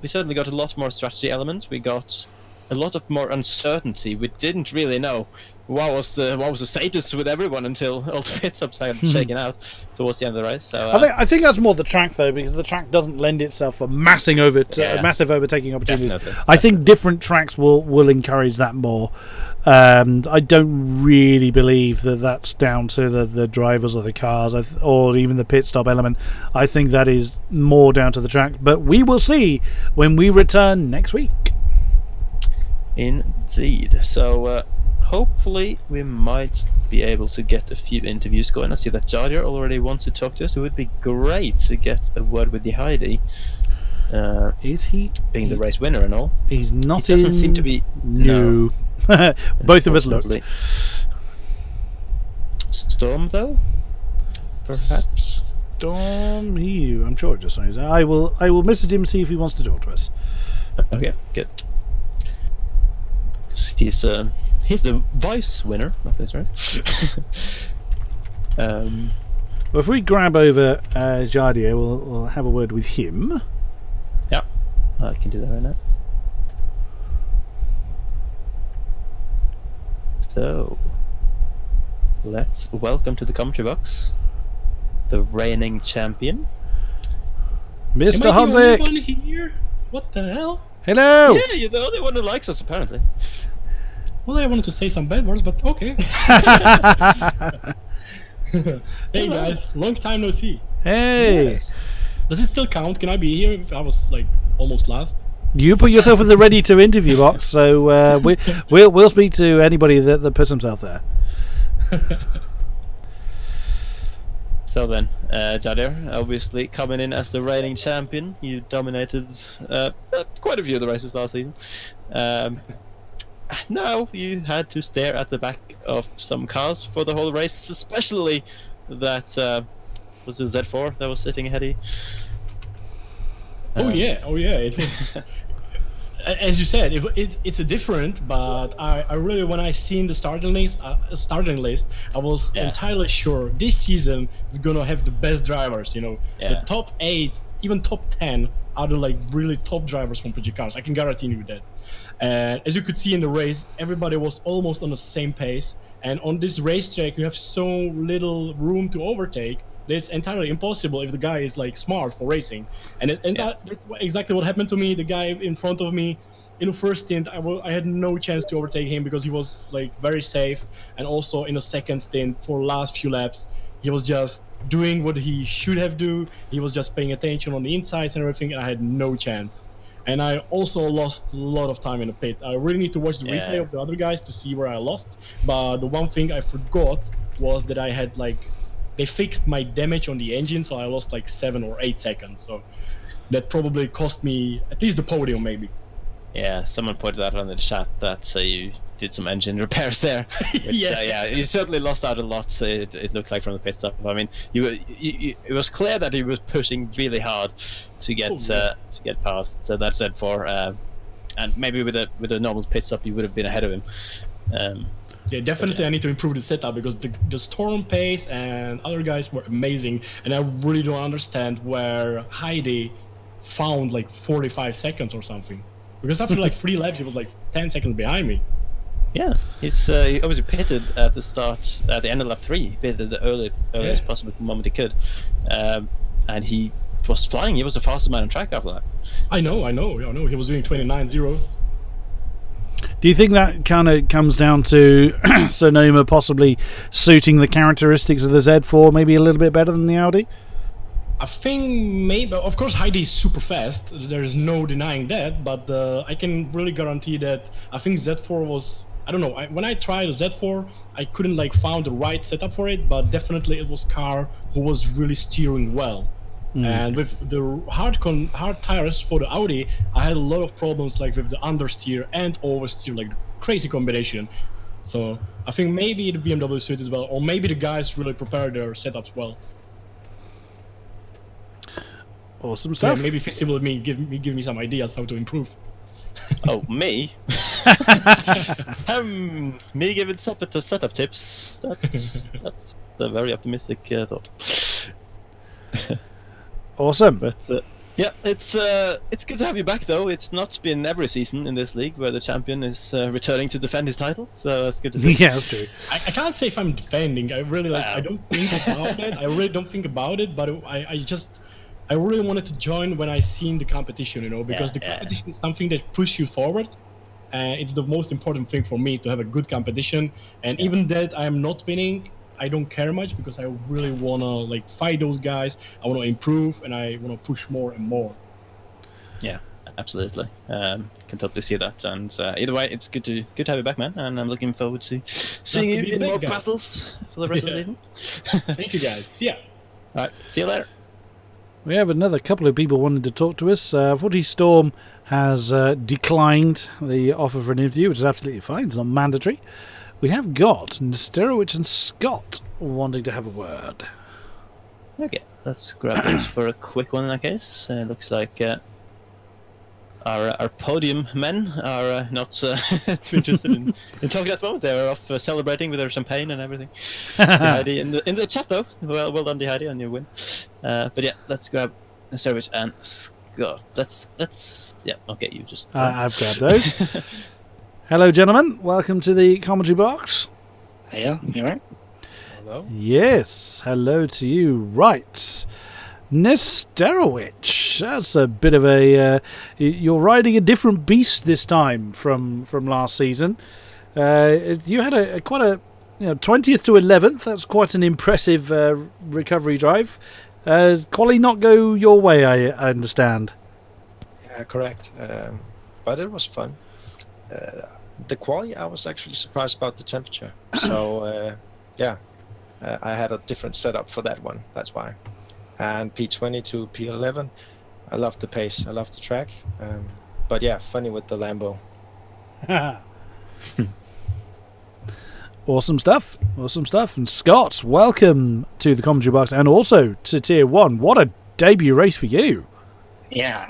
We certainly got a lot more strategy elements. We got a lot of more uncertainty. We didn't really know what was the status with everyone until all the pit stops had shaken out towards the end of the race. So I think that's more the track though, because the track doesn't lend itself for massive overtaking opportunities. Definitely. I think different tracks will encourage that more. I don't really believe that that's down to the drivers or the cars or even the pit stop element. I think that is more down to the track, but we will see when we return next week. Indeed. So hopefully we might be able to get a few interviews going. I see that Jadier already wants to talk to us. It would be great to get a word with the Heidi. Is he being the race winner and all? He's not. He doesn't seem to be. No. Both of us looked. Storm though, perhaps. Storm, I'm sure it just knows. I will message him, see if he wants to talk to us. Okay, good. He's the vice winner of this race. Well, if we grab over Jadier, we'll have a word with him. Yeah, I can do that right now. So, let's welcome to the commentary box the reigning champion, Mr. Am I the only Honzik. one here? What the hell? Hello. Yeah, you're the only one who likes us, apparently. Well, I wanted to say some bad words, but okay. Hey guys, long time no see. Hey. Yes. Does it still count? Can I be here if I was like almost last? You put yourself in the ready to interview box, so we'll speak to anybody that puts himself there. So then, Jadier, obviously coming in as the reigning champion, you dominated quite a few of the races last season. Now you had to stare at the back of some cars for the whole race, especially that was the Z4 that was sitting ahead of you. Oh yeah, it was. As you said, it's a different, but I really, when I seen the starting list, I was entirely sure this season is gonna have the best drivers. You know, the top 8, even top 10 are the like really top drivers from PG cars. I can guarantee you that. And as you could see in the race, everybody was almost on the same pace. And on this racetrack, you have so little room to overtake. It's entirely impossible if the guy is like smart for racing, and that's exactly what happened to me. The guy in front of me, in the first stint, I had no chance to overtake him because he was like very safe, and also in the second stint for last few laps, he was just doing what he should have do. He was just paying attention on the insides and everything, and I had no chance. And I also lost a lot of time in the pit. I really need to watch the replay of the other guys to see where I lost. But the one thing I forgot was that I had like. They fixed my damage on the engine, so I lost like 7 or 8 seconds. So that probably cost me at least the podium, maybe. Yeah, someone pointed out on the chat that you did some engine repairs there. Which, you certainly lost out a lot. It looked like from the pit stop. I mean, it was clear that he was pushing really hard to get past. So that Z4, and maybe with a normal pit stop, you would have been ahead of him. Yeah, definitely. I need to improve the setup because the Storm pace and other guys were amazing, and I really don't understand where Heidi found like 45 seconds or something. Because after like 3 laps, he was like 10 seconds behind me. Yeah, he obviously pitted at the start, at the end of lap 3. He pitted the earliest possible moment he could, and he was flying. He was the fastest man on track after that. I know. He was doing 29.0. Do you think that kind of comes down to Sonoma possibly suiting the characteristics of the Z4 maybe a little bit better than the Audi? I think maybe, of course, Heidi is super fast. There's no denying that, but I can really guarantee that I think Z4 was, I don't know, when I tried the Z4, I couldn't like found the right setup for it, but definitely it was car who was really steering well. And with the hard tires for the Audi, I had a lot of problems like with the understeer and oversteer, like crazy combination. So I think maybe the BMW suit as well, or maybe the guys really prepared their setups well. Awesome stuff. Yeah, maybe Festival with me give me some ideas how to improve. Oh, me? Me giving setup tips. That's a very optimistic thought. Awesome. But Yeah, it's good to have you back though. It's not been every season in this league where the champion is returning to defend his title, so it's good to see. Yeah, that's true. I can't say if I'm defending. I really I don't think about it. I really don't think about it, but I really wanted to join when I seen the competition, because the competition is something that pushes you forward. And it's the most important thing for me to have a good competition. And even that I am not winning, I don't care much because I really want to fight those guys. I want to improve and I want to push more and more. Yeah, absolutely. Can totally see that. And either way, it's good to have you back, man. And I'm looking forward to seeing you in more battles for the rest of the season. Thank you, guys. See ya. All right, see you later. We have another couple of people wanting to talk to us. 40 Storm has declined the offer for an interview, which is absolutely fine. It's not mandatory. We have got Nesterowicz and Scott wanting to have a word. Okay, let's grab this for a quick one in that case. Looks like our podium men are not too interested in talking at the moment. They're off celebrating with their champagne and everything. Heidi in the chat though. Well done, Heidi, on your win. But yeah, let's grab Nesterowicz and Scott. Okay, you just. I've grabbed those. Hello, gentlemen. Welcome to the commentary box. Yeah, you alright? Hello. Yes, hello to you. Right. Nesterowicz. That's a bit of a... you're riding a different beast this time from last season. You had quite a 20th to 11th. That's quite an impressive recovery drive. Quali not go your way, I understand. Yeah, correct. But it was fun. The quali, I was actually surprised about the temperature. So, I had a different setup for that one. That's why. And P20 to P11, I love the pace. I love the track. But yeah, funny with the Lambo. Awesome stuff. Awesome stuff. And Scott, welcome to the commentary box and also to Tier 1. What a debut race for you. Yeah,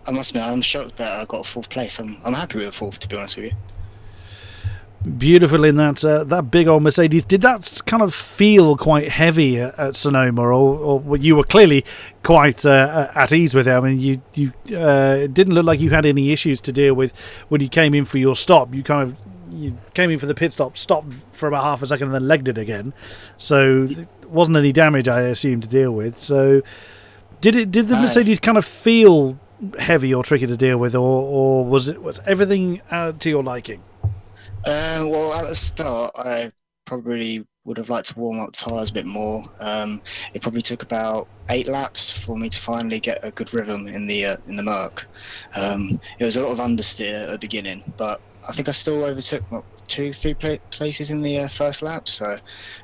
I must admit, I'm shocked that I got a 4th place. I'm happy with a 4th, to be honest with you. Beautiful in that big old Mercedes. Did that kind of feel quite heavy at Sonoma, or you were clearly quite at ease with it? I mean, you it didn't look like you had any issues to deal with when you came in for your stop. You came in for the pit stop, stopped for about half a second, and then legged it again. So there wasn't any damage, I assume, to deal with. So did the Mercedes kind of feel heavy or tricky to deal with, or was everything to your liking? Well, at the start, I probably would have liked to warm up tyres a bit more. It probably took about 8 laps for me to finally get a good rhythm in the Merc. It was a lot of understeer at the beginning, but I think I still overtook 2-3 places in the first lap. So,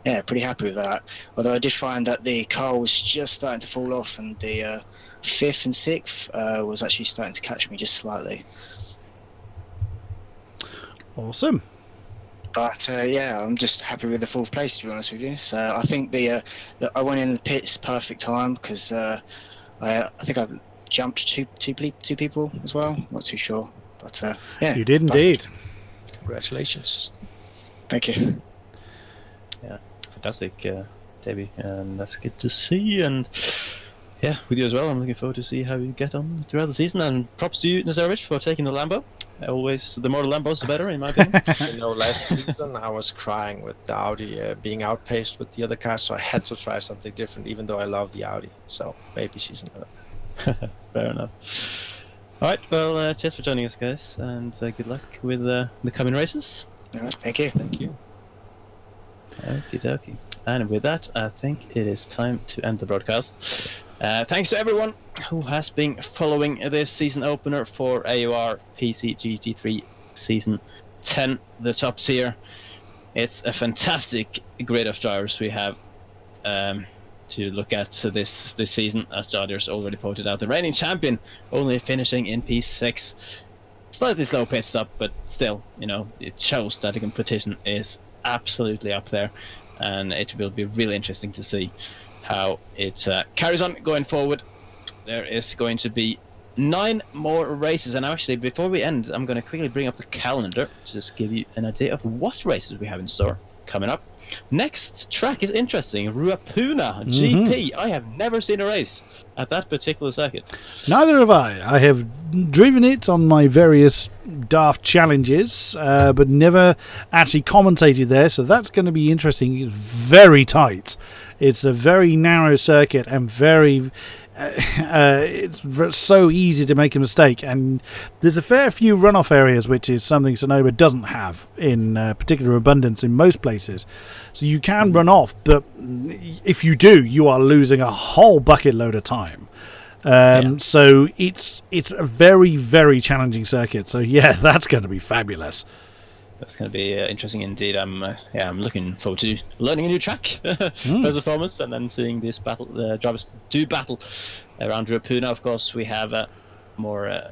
yeah, pretty happy with that. Although I did find that the car was just starting to fall off, and the 5th and 6th was actually starting to catch me just slightly. Awesome. But yeah, I'm just happy with the 4th place, to be honest with you. So I think I went in the pits perfect time because I think I jumped two people as well. Not too sure, but yeah. You did indeed. Congratulations. Thank you. Yeah, fantastic, debut, and that's good to see. And yeah, with you as well. I'm looking forward to see how you get on throughout the season. And props to you, Nesterowicz, for taking the Lambo. Always, the more Lambos, the better, in my opinion. Last season I was crying with the Audi being outpaced with the other cars, so I had to try something different, even though I love the Audi. So maybe season 11. Fair enough. All right, well, cheers for joining us, guys, and good luck with the coming races. All right, thank you. Thank you. Okie dokie. And with that, I think it is time to end the broadcast. Thanks to everyone who has been following this season opener for AOR GT3 Season 10, the top tier. It's a fantastic grid of drivers we have to look at this season, as Jodier's already pointed out. The reigning champion only finishing in P6. Slightly slow pit stop, but still, it shows that the competition is absolutely up there, and it will be really interesting to see how it carries on going forward. There is going to be 9 more races, and actually before we end, I'm going to quickly bring up the calendar to just give you an idea of what races we have in store coming up. Next track is interesting. Ruapuna GP. I have never seen a race at that particular circuit. Neither have I. I have driven it on my various daft challenges, but never actually commentated there, so that's going to be interesting. It's very tight. It's a very narrow circuit and very... it's so easy to make a mistake, and there's a fair few runoff areas, which is something Sonoma doesn't have in particular abundance in most places. So you can run off, but if you do, you are losing a whole bucket load of time. So it's a very, very challenging circuit. So yeah, that's going to be fabulous. That's going to be interesting indeed. I'm looking forward to learning a new track first and foremost, and then seeing this battle, drivers do battle around Ruapuna. Of course, we have more,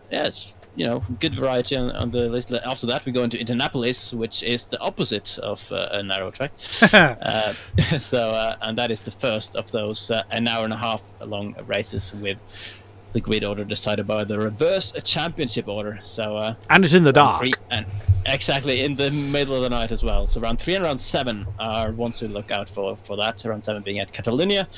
good variety on the list. After that, we go into Indianapolis, which is the opposite of a narrow track. And that is the first of those an hour and a half long races with the grid order decided by the reverse championship order. So and it's in the dark. And exactly in the middle of the night as well. So round 3 and round 7 are ones to look out for that. Round 7 being at Catalonia.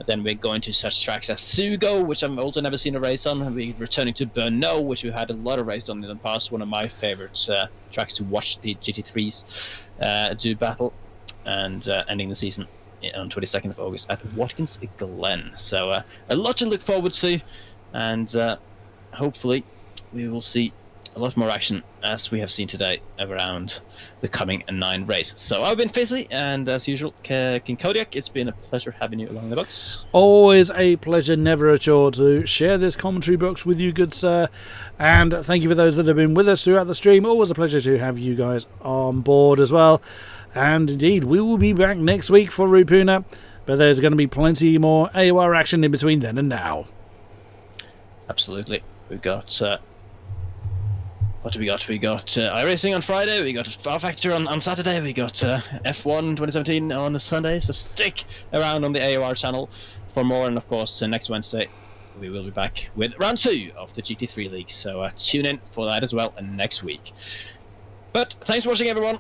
Then we're going to such tracks as Sugo, which I've also never seen a race on. We're returning to Brno, which we've had a lot of races on in the past. One of my favorite tracks to watch the GT3s do battle. And ending the season on 22nd of August at Watkins Glen. So a lot to look forward to, and hopefully we will see a lot more action as we have seen today around the coming 9 races. So I've been Fizzly, and as usual, King-Kodiak, it's been a pleasure having you along the box. Always a pleasure, never a chore to share this commentary box with you, good sir. And thank you for those that have been with us throughout the stream. Always a pleasure to have you guys on board as well. And indeed, we will be back next week for Ruapuna, but there's going to be plenty more AOR action in between then and now. Absolutely. We've got... what do we got? We got iRacing on Friday, we got Far Factor on Saturday, we got F1 2017 on Sunday, so stick around on the AOR channel for more, and of course next Wednesday we will be back with round 2 of the GT3 League, so tune in for that as well next week. But thanks for watching everyone,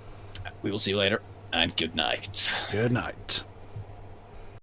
we will see you later, and good night. Good night.